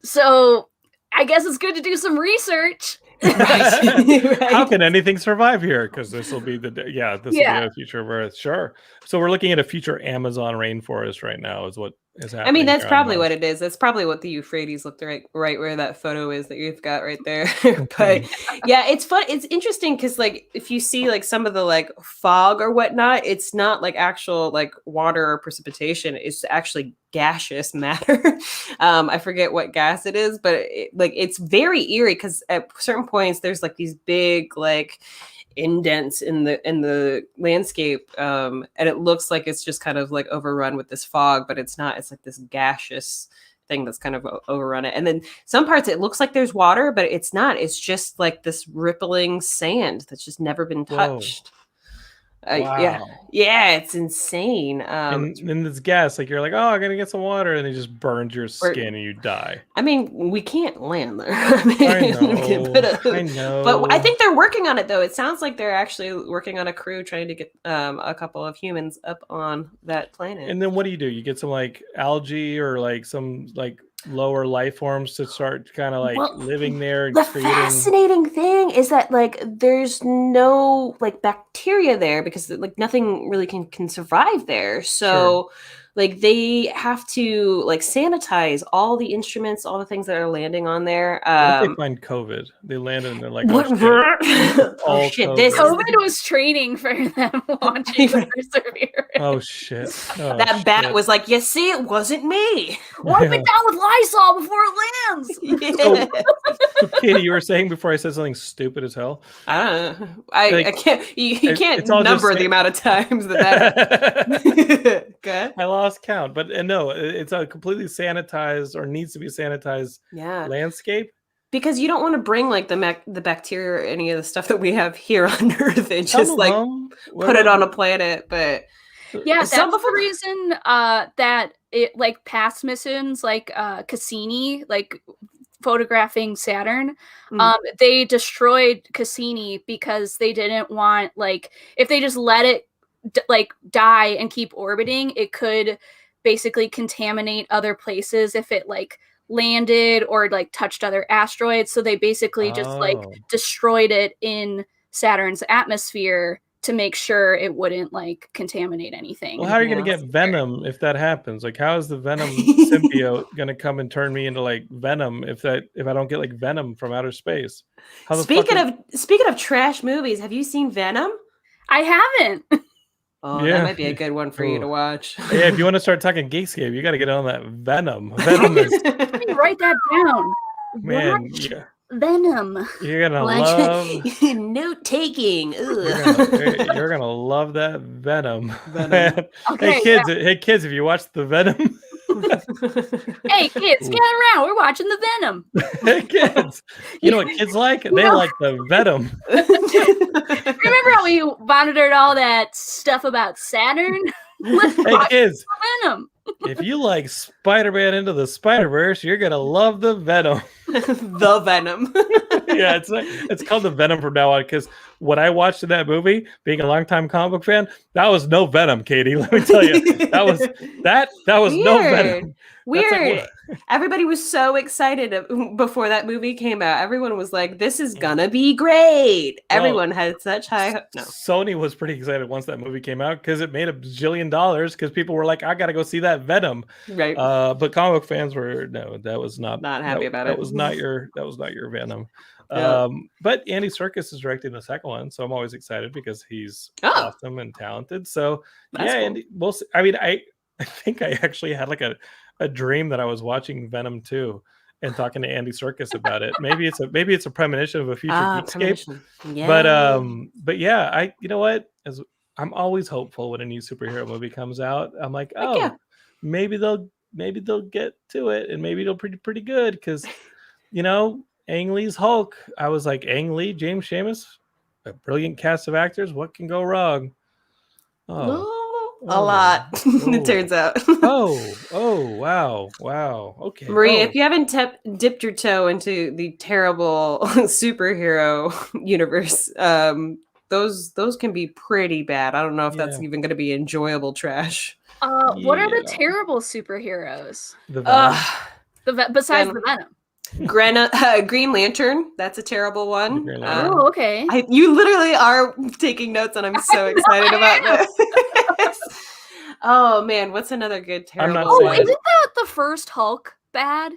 So I guess it's good to do some research. Right. How can anything survive here? Because this will be will be the future of Earth. Sure. So we're looking at a future Amazon rainforest right now, is what is happening. I mean, that's here on probably Mars. what it is. That's probably what the Euphrates looked right where that photo is that you've got right there. Okay. But yeah, it's fun. It's interesting because like if you see like some of the like fog or whatnot, it's not like actual like water or precipitation. It's actually gaseous matter. I forget what gas it is, but it's very eerie because at certain points there's like these big like indents in the landscape, and it looks like it's just kind of like overrun with this fog, but it's not. It's like this gaseous thing that's kind of overrun it. And then some parts it looks like there's water, but it's not. It's just like this rippling sand that's just never been touched. Wow. Yeah, it's insane. And this gas, like you're like, oh, I'm gonna get some water, and it just burns your skin and you die. I mean, we can't land there. I know. But I think they're working on it, though. It sounds like they're actually working on a crew trying to get a couple of humans up on that planet. And then what do? You get some like algae or like some like lower life forms to start kind of like living there and the creating. Fascinating thing is that like there's no like bacteria there because like nothing really can survive there. So like they have to like sanitize all the instruments, all the things that are landing on there. What if they find COVID? They landed and they're like, oh shit, this COVID was training for them launching the Perseverance. Oh shit. Oh, that bat was like, you see, it wasn't me. Wipe it down with Lysol before it lands. So, Katie, you were saying before I said something stupid as hell. I don't know. I can't. You can't number the amount of times that. Good. I lost count, but no, it's a completely sanitized or needs to be sanitized landscape. Because you don't want to bring like the bacteria or any of the stuff that we have here on Earth and just like put it on a planet. But yeah, that's the reason that it like past missions like Cassini, like photographing Saturn, they destroyed Cassini because they didn't want like if they just let it like die and keep orbiting, it could basically contaminate other places if it like landed or like touched other asteroids. So they basically just like destroyed it in Saturn's atmosphere to make sure it wouldn't like contaminate anything. Well, how are you going to get Venom if that happens? Like, how is the Venom symbiote going to come and turn me into like Venom if I don't get like Venom from outer space? Speaking of trash movies, have you seen Venom? I haven't. Oh, that might be a good one for you to watch. Yeah, if you want to start talking Geekscape, you got to get on that Venom. Venom is. Let me write that down. Man, Venom. You're gonna love note taking. You're gonna love that Venom. Okay, hey kids, have you watched the Venom? Hey kids, gather around. We're watching the Venom. Hey kids, you know what kids like? They like the Venom. Remember how we monitored all that stuff about Saturn? Hey kids, Venom. If you like Spider-Man Into the Spider-Verse, you're gonna love the Venom. The Venom. Yeah, it's called the Venom from now on because what I watched in that movie, being a longtime comic book fan, that was no Venom, Katie. Let me tell you, that was no Venom. Weird. Like, everybody was so excited before that movie came out. Everyone was like, "This is gonna be great." Everyone had such high. No. Sony was pretty excited once that movie came out because it made $1 billion because people were like, "I gotta go see that Venom." Right. But comic fans were that was not happy about it. That was not your Venom. Yeah. But Andy Serkis is directing the second one, so I'm always excited because he's awesome and talented. So that's cool. Andy, we'll see. I mean, I think I actually had like a dream that I was watching Venom 2 and talking to Andy Serkis about it. Maybe it's a premonition of a future Geekscape. Yeah. But yeah, you know what? I'm always hopeful when a new superhero movie comes out. I'm like, maybe they'll get to it and maybe it'll be pretty good because Ang Lee's Hulk. I was like, Ang Lee, James Seamus, a brilliant cast of actors. What can go wrong? A lot, it turns out. Wow. Okay. Marie, if you haven't dipped your toe into the terrible superhero universe, those can be pretty bad. I don't know if that's even going to be enjoyable trash. What are the terrible superheroes? The Venom. Besides the Venom. Green Lantern, that's a terrible one. Oh, okay. You literally are taking notes, and I'm so excited about this. Oh man, what's another good I'm not terrible saying- one? Isn't that the first Hulk bad?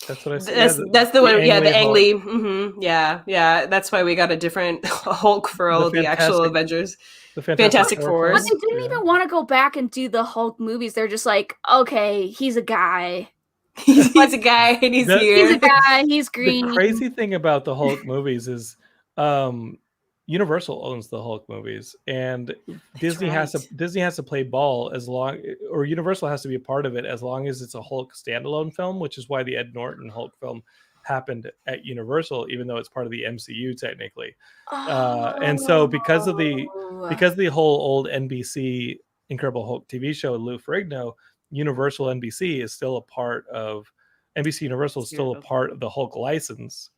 That's what I said. That's the one. Yeah, the Ang Lee Ang Lee. Yeah. That's why we got a different Hulk for all the actual Fantastic- Avengers. The Fantastic Fours. But they didn't even want to go back and do the Hulk movies. They're just like, okay, he's a guy. He's a guy and he's The- here. He's a guy. He's green. The crazy thing about the Hulk movies is Universal owns the Hulk movies, and Disney has to play ball as long, or Universal has to be a part of it as long as it's a Hulk standalone film, which is why the Ed Norton Hulk film happened at Universal, even though it's part of the MCU technically. And so because of the whole old NBC Incredible Hulk TV show, Lou Ferrigno, Universal NBC is still a part of NBC Universal is still a part of the Hulk license.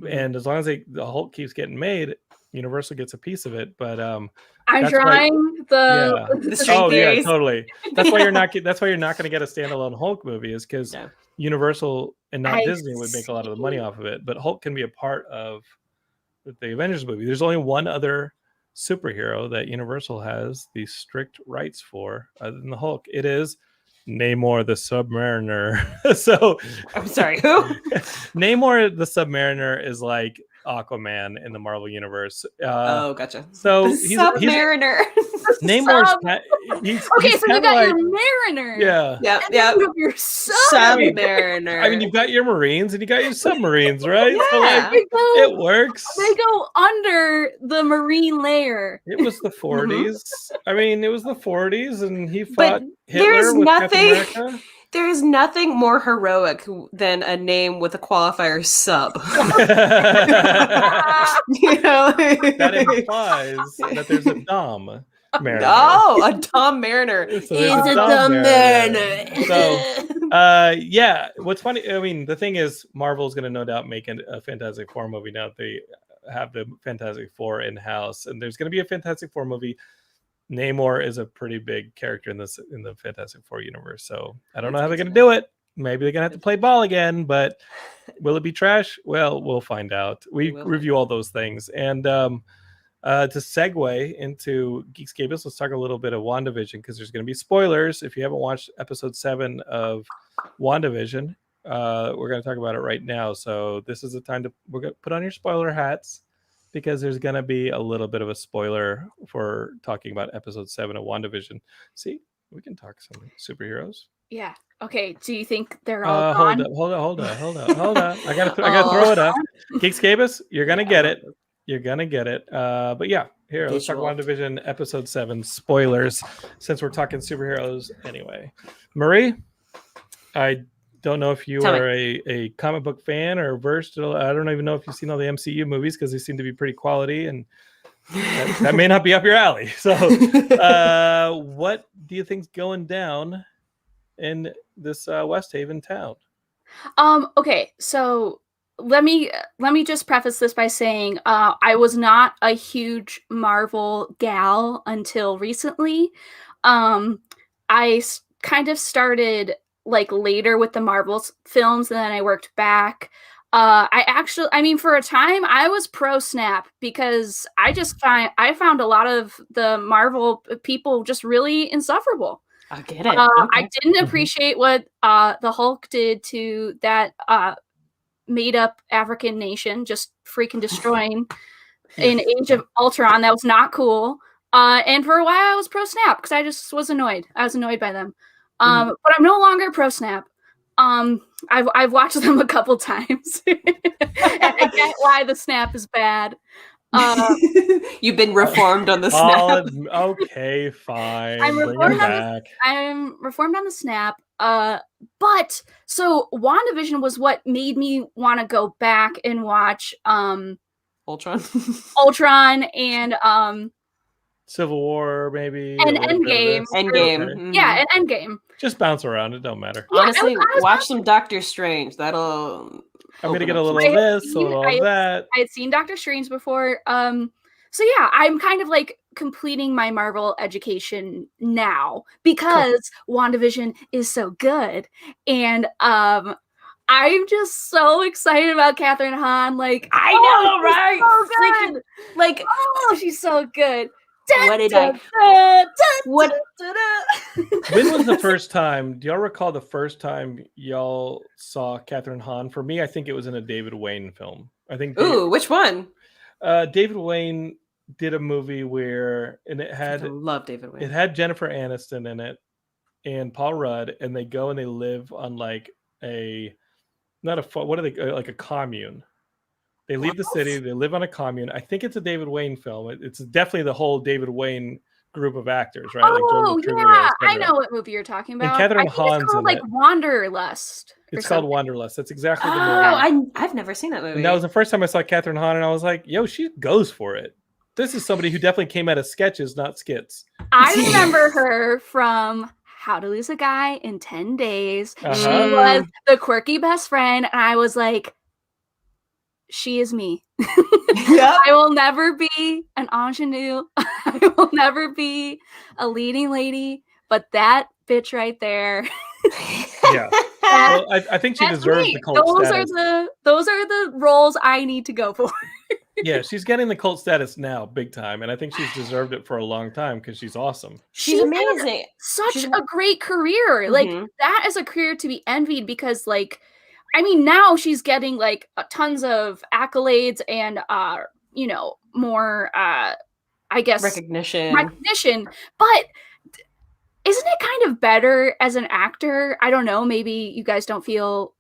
And as long as the Hulk keeps getting made, Universal gets a piece of it. But I'm that's drawing The string theories. totally. That's why you're not going to get a standalone Hulk movie, is because Universal and not Disney would make a lot of the money off of it. But Hulk can be a part of the Avengers movie. There's only one other superhero that Universal has the strict rights for, other than the Hulk. It is Namor the Submariner. So I'm sorry, who? Namor the Submariner is like Aquaman in the Marvel universe. Oh, gotcha. So The Submariner. Namor's Okay, so you got your Mariner. Yeah. Yeah. And then you have your Submariner. I mean, you've got your Marines and you got your submarines, right? So Yeah. like, it works. They go under the marine layer. It was the 40s. I mean, it was the 40s, and he But fought Hitler with Captain America. There is nothing more heroic than a name with a qualifier sub. You know? That implies that there's a Dom Mariner. Oh, a Tom Mariner. So there's a Dom Mariner. So, yeah. What's funny, I mean, the thing is, Marvel's going to no doubt make a Fantastic Four movie now that they have the Fantastic Four in-house. And there's going to be a Fantastic Four movie. Namor is a pretty big character in the Fantastic Four universe. So I don't know how they're going to do it. Maybe they're going to have to play ball again, but will it be trash? Well, we'll find out. We review all those things. And to segue into Geekscape, let's talk a little bit of WandaVision, because there's going to be spoilers. If you haven't watched episode 7 of WandaVision, we're going to talk about it right now. So this is the time we're going to put on your spoiler hats, because there's going to be a little bit of a spoiler for talking about episode 7 of WandaVision. See, we can talk some superheroes. Yeah. Okay. Do you think they're all gone? Hold on. I gotta throw it up. Geekscape, you're gonna get it. You're gonna get it. But yeah, here, let's talk WandaVision episode 7 spoilers, since we're talking superheroes anyway. Marie, I don't know if you are a comic book fan or versed. I don't even know if you've seen all the MCU movies, because they seem to be pretty quality, and that may not be up your alley. So what do you think's going down in this West Haven town? Okay, so let me just preface this by saying I was not a huge Marvel gal until recently. I kind of started like later with the Marvel films, and then I worked back. I mean, for a time I was pro Snap, because I found a lot of the Marvel people just really insufferable. I get it. I didn't appreciate what the Hulk did to that made up African nation, just freaking destroying in Age of Ultron. That was not cool. And for a while I was pro Snap, because I just was annoyed. I was annoyed by them. But I'm no longer pro Snap. I've watched them a couple times. And I get why the Snap is bad. You've been reformed on the Snap. Okay, fine. I'm reformed on the Snap. But so WandaVision was what made me want to go back and watch Ultron and Civil War, maybe, and Endgame. Endgame. Yeah, and Endgame. Just bounce around. It don't matter. Honestly, watch some Doctor Strange. That'll. I'm gonna get a little of this, a little of that. I had seen Doctor Strange before. So yeah, I'm kind of like completing my Marvel education now, because WandaVision is so good. And I'm just so excited about Catherine Hahn. Like, I know, right? So good. Freaking, like, oh, she's so good. What did I? What? When was the first time? Do y'all recall the first time y'all saw Catherine Hahn? For me, I think it was in a David Wayne film. I think. Ooh, which one? David Wayne did a movie and it I had love David Wayne. it had Jennifer Aniston in it and Paul Rudd, and they go and they live on like what are they, like a commune. They leave the city, they live on a commune. I think it's a David Wayne film. It's definitely the whole David Wayne group of actors, right? Oh, yeah, I know what movie you're talking about. And Catherine I think Hahn's it's called in like it. Wanderlust. It's called Wanderlust. That's exactly the movie. Oh, I've never seen that movie. And that was the first time I saw Catherine Hahn, and I was like, yo, she goes for it. This is somebody who definitely came out of sketches, not skits. I remember her from How to Lose a Guy in 10 Days. She was the quirky best friend, and I was like, she is me. Yep. I will never be an ingenue. I will never be a leading lady, but that bitch right there. Yeah. Well, I think she deserves the cult status. Those are the roles I need to go for. Yeah, she's getting the cult status now, big time, and I think she's deserved it for a long time because she's awesome. She's amazing. Such a great career. Like, that is a career to be envied because, like, I mean, now she's getting like tons of accolades and more I guess recognition. But isn't it kind of better as an actor? I don't know, maybe you guys don't feel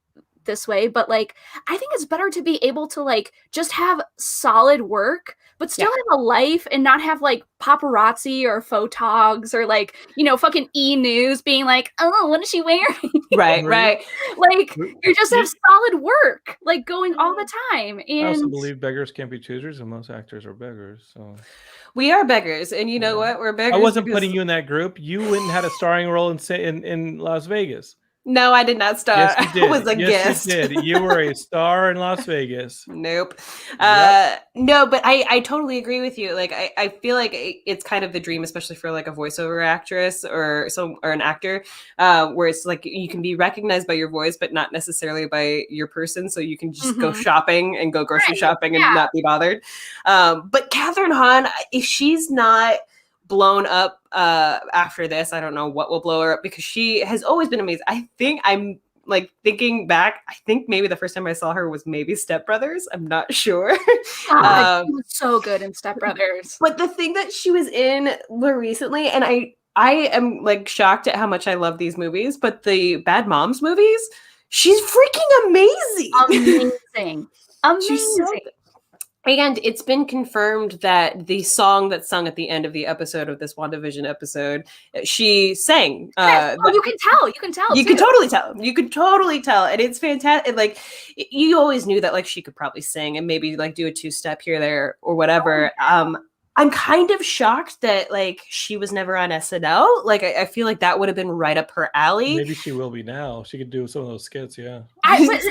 this way, but like I think it's better to be able to like just have solid work but still have a life and not have like paparazzi or photogs or like, fucking E-News being like, oh, what is she wearing? Right. Like you just have solid work like going all the time. And I also believe beggars can't be choosers, and most actors are beggars. So we are beggars, and you know what? We're beggars. I wasn't putting you in that group. You went and had a starring role in Las Vegas. No, I did not star. Yes, you did. I was a guest. You did. You were a star in Las Vegas. Nope. Yep. No, but I totally agree with you. Like, I feel like it's kind of the dream, especially for like a voiceover actress or an actor, where it's like you can be recognized by your voice, but not necessarily by your person. So you can just go shopping and go grocery shopping and not be bothered. But Catherine Hahn, if she's not blown up after this, I don't know what will blow her up because she has always been amazing. I think I'm like thinking back, I think maybe the first time I saw her was maybe Step Brothers. I'm not sure. She was so good in Step Brothers. But the thing that she was in more recently, and I am like shocked at how much I love these movies, but the Bad Moms movies, she's freaking amazing. Amazing. She's so good. And it's been confirmed that the song that's sung at the end of the episode of this Wanda Vision episode, she sang. Yes. You can tell. You can tell. You can totally tell. You can totally tell. And it's fantastic. Like, you always knew that like she could probably sing and maybe like do a 2-step here, there, or whatever. I'm kind of shocked that like she was never on SNL. Like I feel like that would have been right up her alley. Maybe she will be now. She could do some of those skits. Yeah. I think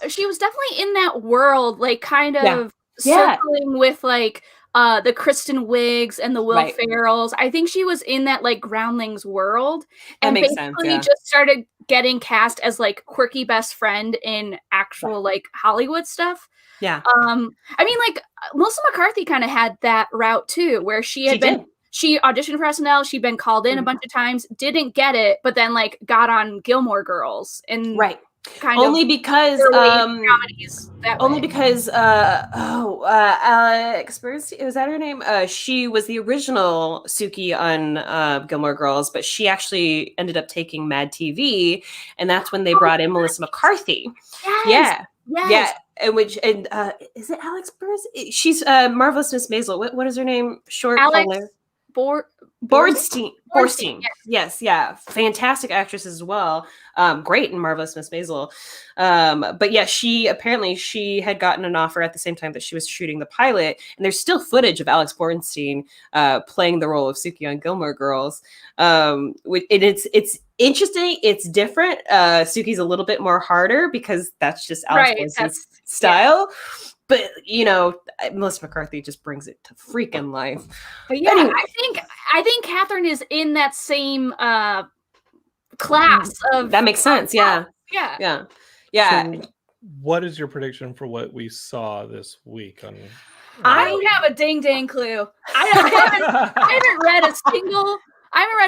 she was definitely in that world, like kind of circling with like the Kristen Wiggs and the Will Ferrells. I think she was in that like Groundlings world, and that makes sense. Just started getting cast as like quirky best friend in actual like Hollywood stuff. Yeah. I mean, like Melissa McCarthy kind of had that route too, where she auditioned for SNL. She'd been called in a bunch of times, didn't get it, but then like got on Gilmore Girls and only because Alex Bernstein, was that her name? She was the original Suki on Gilmore Girls, but she actually ended up taking Mad TV, and that's when they brought in Melissa McCarthy. Yes. Yeah. Is it Alex Bernstein? She's Marvelous Miss Maisel. What is her name? Short Alex Borstein. Yes, yeah. Fantastic actress as well. Great in Marvelous Miss Maisel. But yeah, she had gotten an offer at the same time that she was shooting the pilot, and there's still footage of Alex Borstein playing the role of Suki on Gilmore Girls. It's interesting. It's different. Suki's a little bit more harder because that's just Alex Borstein's style. Yeah. But Melissa McCarthy just brings it to freaking life. But yeah, anyway. I think Catherine is in that same class of. That makes sense. Yeah. So what is your prediction for what we saw this week on I don't have a ding dang clue. I haven't read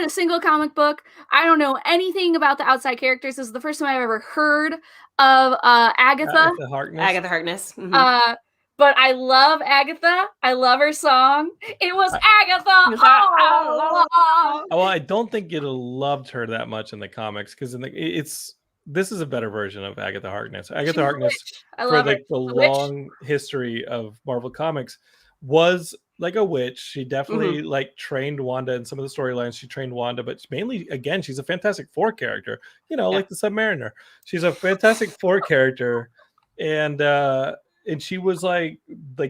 a single comic book. I don't know anything about the outside characters. This is the first time I've ever heard of Agatha. Agatha Harkness. Mm-hmm. But I love Agatha. I love her song. It was Agatha. Well, I don't think you'd have loved her that much in the comics because this is a better version of Agatha Harkness. Agatha Harkness, for like the long history of Marvel Comics, was like a witch. She definitely like trained Wanda in some of the storylines. She trained Wanda, but mainly, again, she's a Fantastic Four character. You know, like the Submariner. She's a Fantastic Four character, and she was like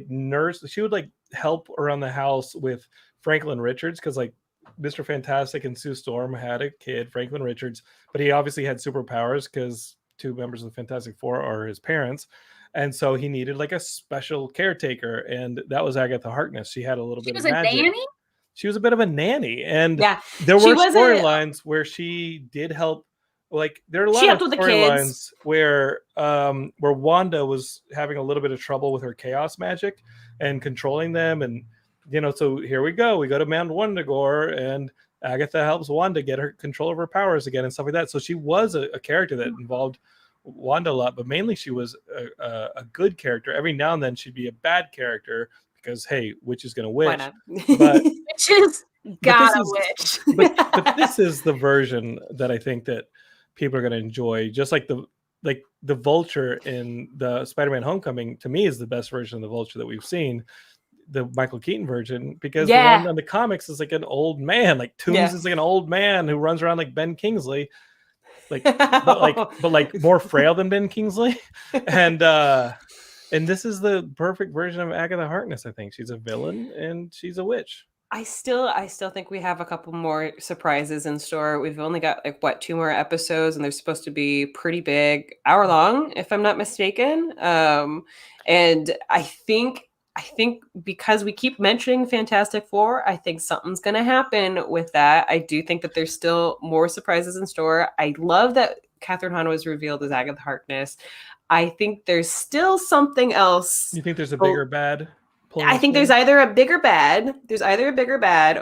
nurse. She would like help around the house with Franklin Richards because like Mr. Fantastic and Sue Storm had a kid, Franklin Richards, but he obviously had superpowers because 2 members of the Fantastic Four are his parents. And so he needed like a special caretaker. And that was Agatha Harkness. She had a little bit of magic. Nanny? She was a bit of a nanny. And there were storylines where she did help. Like there are a lot of storylines where Wanda was having a little bit of trouble with her chaos magic and controlling them. And you know, so here we go to Mount Wundagore, and Agatha helps Wanda get her control of her powers again and stuff like that. So she was a character that involved Wanda a lot, but mainly she was a good character. Every now and then she'd be a bad character because hey, witch is gonna witch. But witches gotta witch. But this is the version that I think that people are gonna enjoy. Just like the Vulture in the Spider-Man Homecoming, to me, is the best version of the Vulture that we've seen. The Michael Keaton version, because the one on the comics is like an old man, like Toomes is like an old man who runs around like Ben Kingsley, but more frail than Ben Kingsley, and this is the perfect version of Agatha Harkness. I think she's a villain and she's a witch. I still think we have a couple more surprises in store. We've only got 2 more episodes, and they're supposed to be pretty big, hour long, if I'm not mistaken. And I think because we keep mentioning Fantastic Four, I think something's going to happen with that. I do think that there's still more surprises in store. I love that Kathryn Hahn was revealed as Agatha Harkness. I think there's still something else. You think there's a bigger bad? I think there's either a bigger bad,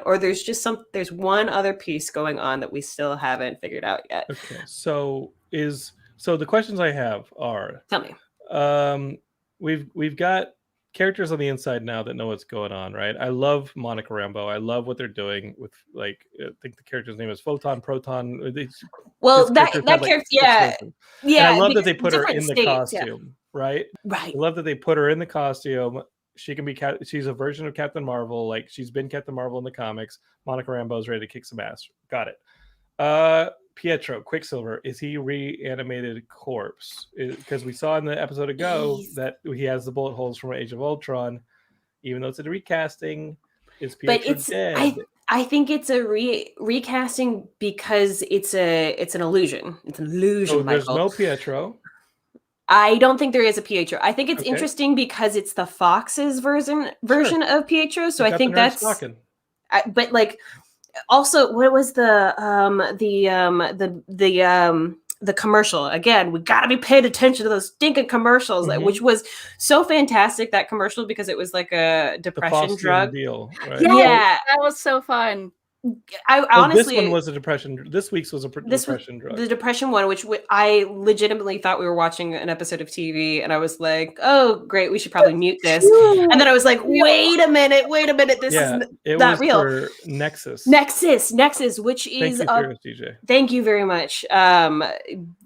or there's one other piece going on that we still haven't figured out yet. Okay. So the questions I have are, tell me. We've got characters on the inside now that know what's going on, right? I love Monica Rambeau. I love what they're doing with I think the character's name is Photon, Proton. Well, that character, And I love that they put her in the costume, right? Right. I love that they put her in the costume. She can be she's a version of Captain Marvel, like she's been Captain Marvel in the comics. Monica Rambeau's ready to kick some ass. Got it. Pietro, Quicksilver, is he reanimated corpse? Because we saw in the episode ago that he has the bullet holes from Age of Ultron, even though it's a recasting. Is Pietro dead? I think it's a recasting because it's an illusion. It's an illusion. So there's no Pietro. I don't think there is a Pietro. I think it's interesting because it's the Fox's version of Pietro. So I think that's. But like. Also, what was the commercial? Again, we got to be paying attention to those stinking commercials, which was so fantastic, that commercial, because it was like a depression drug deal. Right? Yeah, that was so fun. Honestly, this one was a depression. This week's was a depression drug. The depression one, which I legitimately thought we were watching an episode of TV, and I was like, "Oh, great, we should probably mute this." And then I was like, "Wait a minute, this is not real." For Nexus, which is DJ. Thank you very much.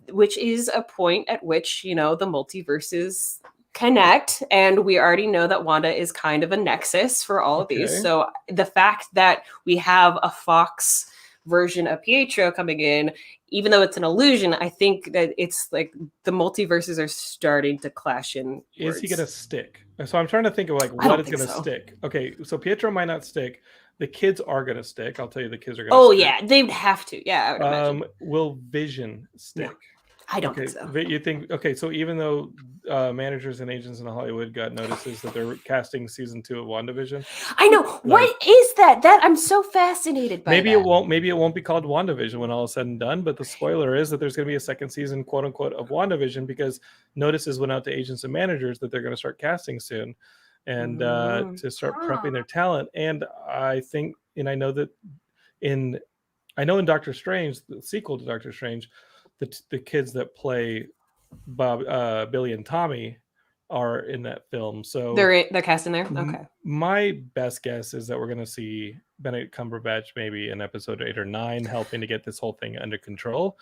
Which is a point at which the multiverses connect, and we already know that Wanda is kind of a nexus for all of these. So the fact that we have a Fox version of Pietro coming in, even though it's an illusion, I think that it's like the multiverses are starting to clash in words. Is he gonna stick? So I'm trying to think of what is gonna stick. Okay, so Pietro might not stick. The kids are gonna stick. I'll tell you, the kids are gonna stick. Yeah, they'd have to. I would imagine. Will Vision stick? No. I don't think so. You think so even though managers and agents in Hollywood got notices that they're casting season 2 of WandaVision, I know. What is that? I'm so fascinated by maybe it won't be called WandaVision when all is said and done, but the spoiler is that there's going to be a second season, quote unquote, of WandaVision, because notices went out to agents and managers that they're going to start casting soon. and to start prepping their talent. And I think, and I know that in Doctor Strange, the sequel to Doctor Strange, the kids that play Billy and Tommy are in that film. So they're cast in there. Okay. My best guess is that we're going to see Benedict Cumberbatch maybe in episode 8 or 9 helping to get this whole thing under control.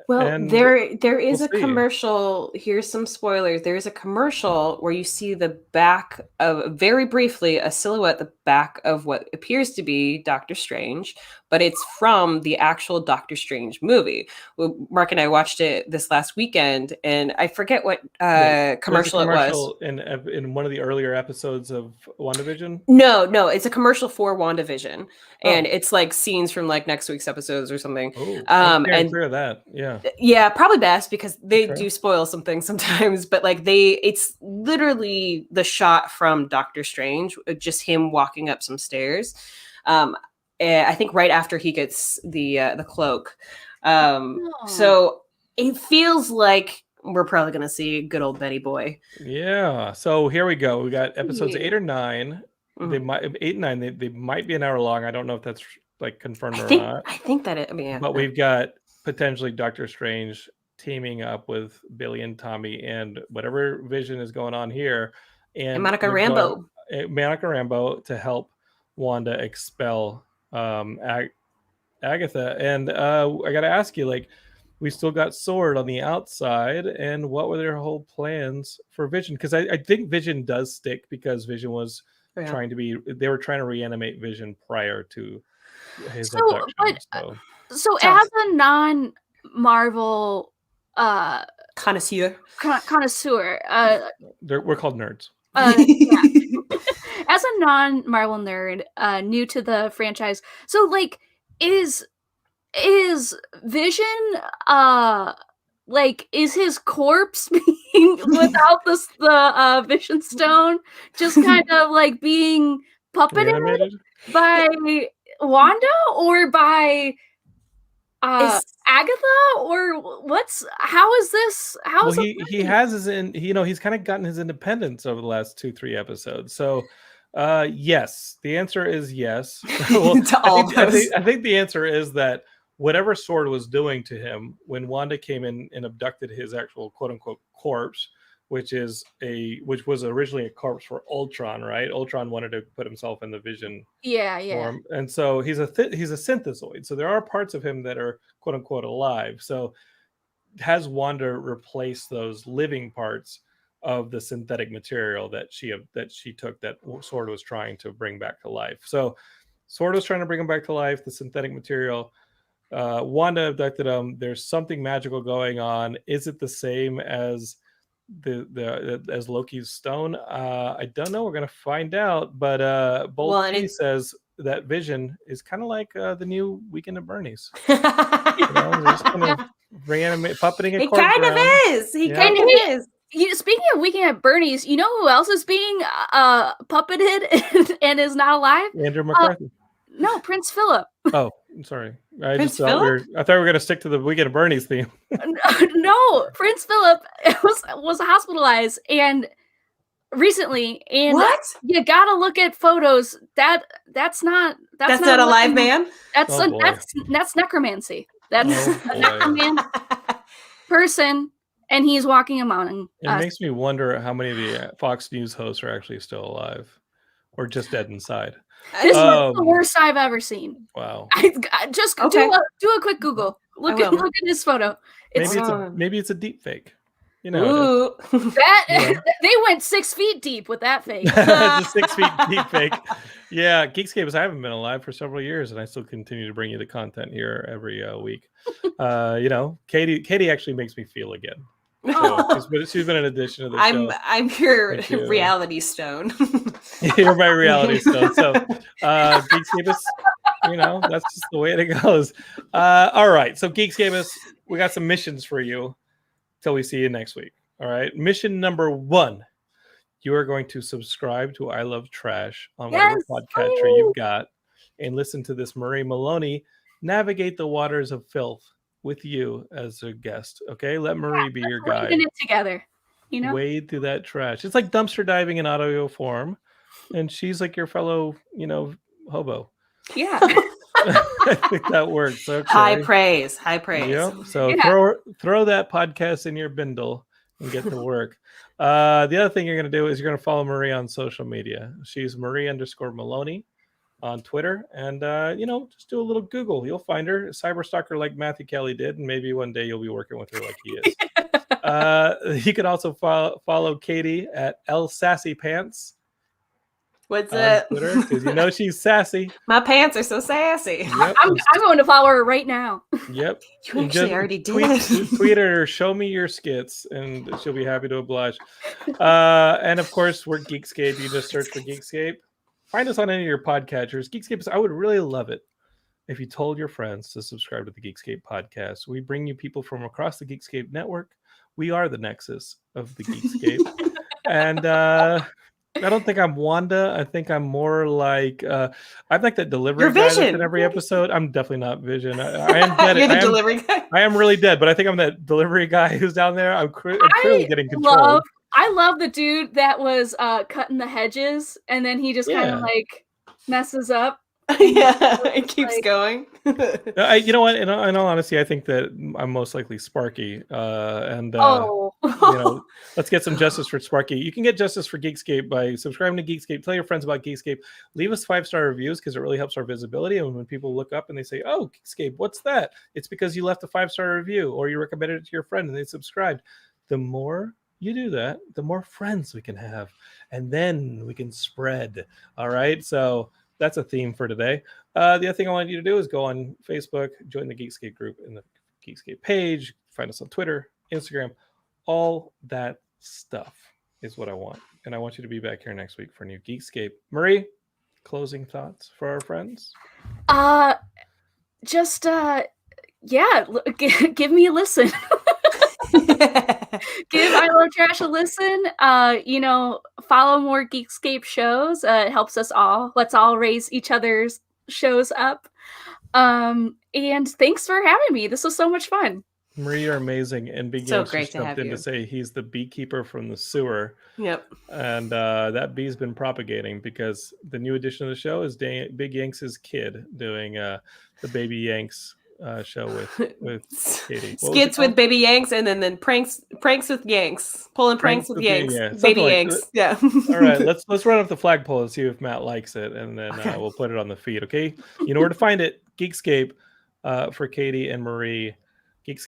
Well, And there is we'll a commercial. Here's some spoilers. There is a commercial where you see the back of, very briefly, a silhouette, the back of what appears to be Doctor Strange, but it's from the actual Doctor Strange movie. Mark and I watched it this last weekend, and I forget what commercial it was. In one of the earlier episodes of Wanda Vision? No, it's a commercial for Wanda Vision, and it's like scenes from like next week's episodes or something. And clear that, yeah, probably best because they do spoil some things sometimes. But like it's literally the shot from Doctor Strange, just him walking up some stairs. I think right after he gets the cloak. So it feels like we're probably going to see good old Betty Boy. Yeah. So here we go. We got episodes 8 or 9. They might 8 and 9. They might be an hour long. I don't know if that's like confirmed or not. I think that it. I mean, but we've got potentially Doctor Strange teaming up with Billy and Tommy and whatever Vision is going on here, and Monica Rambeau to help Wanda expel Agatha. And I got to ask you, like, we still got Sword on the outside, and what were their whole plans for Vision? Because I think Vision does stick because Vision was trying to reanimate Vision prior to his abduction. So as a non-Marvel connoisseur, we're called nerds. As a non-Marvel nerd, new to the franchise, so like, is Vision like, is his corpse being without the Vision Stone just kind of like being puppeted by Wanda or by Agatha, or how is this? He has his he's kind of gotten his independence over the last 2-3 episodes. So yes, the answer is yes. Well, I think the answer is that whatever Sword was doing to him when Wanda came in and abducted his actual quote unquote corpse, which was originally a corpse for Ultron, right? Ultron wanted to put himself in the Vision form, and so he's a synthezoid. So there are parts of him that are quote unquote alive. So has Wanda replaced those living parts of the synthetic material that she took, that Sword was trying to bring back to life? So Sword was trying to bring him back to life, the synthetic material. Wanda abducted him. There's something magical going on. Is it the same as as Loki's stone? I don't know. We're gonna find out. But Bolt says that Vision is kind of like the new Weekend at Bernie's. They're just kind of puppeting a corpse. He kind of is. He kind of is. Speaking of Weekend at Bernie's, you know who else is being puppeted and is not alive? Andrew McCarthy. No, Prince Philip. Oh, I'm sorry. I thought we were going to stick to the Weekend at Bernie's theme. No, Prince Philip was hospitalized and recently, and what? You gotta look at photos. That's not a live man. That's necromancy. That's a necromancy person, and he's walking among us. It makes me wonder how many of the Fox News hosts are actually still alive, or just dead inside. This was the worst I've ever seen. Wow! Just do a quick Google. Look at his photo. Maybe it's a deep fake. They went 6 feet deep with that fake. It's a 6 feet deep fake. Yeah, Geekscape. I haven't been alive for several years, and I still continue to bring you the content here every week. Katie actually makes me feel again. So she's been an addition to the show. I'm your reality stone. You're my reality stone. So Geekscape is, that's just the way it goes. All right. So Geekscape, we got some missions for you till we see you next week. All right. Mission number 1. You are going to subscribe to I Love Trash on whatever podcatcher you've got and listen to this Marie Maloney navigate the waters of filth with you as a guest. Okay, let Marie be your guide. We're in it together. Wade through that trash. It's like dumpster diving in audio form, and she's like your fellow, hobo. Yeah. I think that works. Okay. High praise. Yep. So Yeah. throw that podcast in your bindle and get to work. The other thing you're going to do is you're going to follow Marie on social media. She's Marie_Maloney on Twitter, and just do a little Google. You'll find her, cyberstalker like Matthew Kelly did, and maybe one day you'll be working with her like he is. You can also follow Katie at LSassyPants. What's on up? Twitter, because she's sassy. My pants are so sassy. Yep. I'm going to follow her right now. Yep. You actually already did. Tweet her, show me your skits, and she'll be happy to oblige. And of course, we're Geekscape. You just search for Geekscape. Find us on any of your podcatchers. Geekscape, I would really love it if you told your friends to subscribe to the Geekscape podcast. We bring you people from across the Geekscape network. We are the nexus of the Geekscape. And I don't think I'm Wanda. I think I'm more like I'm like that delivery guy that's in every episode. I'm definitely not Vision. I am dead. You're the delivery guy. I am really dead, but I think I'm that delivery guy who's down there. I'm clearly getting control. I love the dude that was cutting the hedges, and then he just kind of like messes up. Yeah, it keeps going. You know what? In all honesty, I think that I'm most likely Sparky. Let's get some justice for Sparky. You can get justice for Geekscape by subscribing to Geekscape. Tell your friends about Geekscape. Leave us 5-star reviews because it really helps our visibility. And when people look up and they say, "Oh, Geekscape, what's that?" It's because you left a 5-star review or you recommended it to your friend and they subscribed. The more you do that, the more friends we can have, and then we can spread. All right, so that's a theme for today. The other thing I want you to do is go on Facebook, join the Geekscape group in the Geekscape page, find us on Twitter, Instagram, all that stuff is what I want. And I want you to be back here next week for a new Geekscape. Marie, closing thoughts for our friends? Give me a listen. Give I Love Trash a listen. Follow more Geekscape shows. It helps us all. Let's all raise each other's shows up. And thanks for having me. This was so much fun. Marie, you're amazing. And Big So Yanks great just to jumped have in you. to say he's the beekeeper from the sewer. Yep. And that bee's been propagating because the new edition of the show is Big Yanks' kid doing the Baby Yanks show with Katie. Skits with Baby Yanks, and then pranks with Yanks. Pulling pranks with Yanks. Baby Yanks. Yeah. All right, let's run up the flagpole and see if Matt likes it, and then we'll put it on the feed. Okay. You know where to find it. Geekscape for Katie and Marie.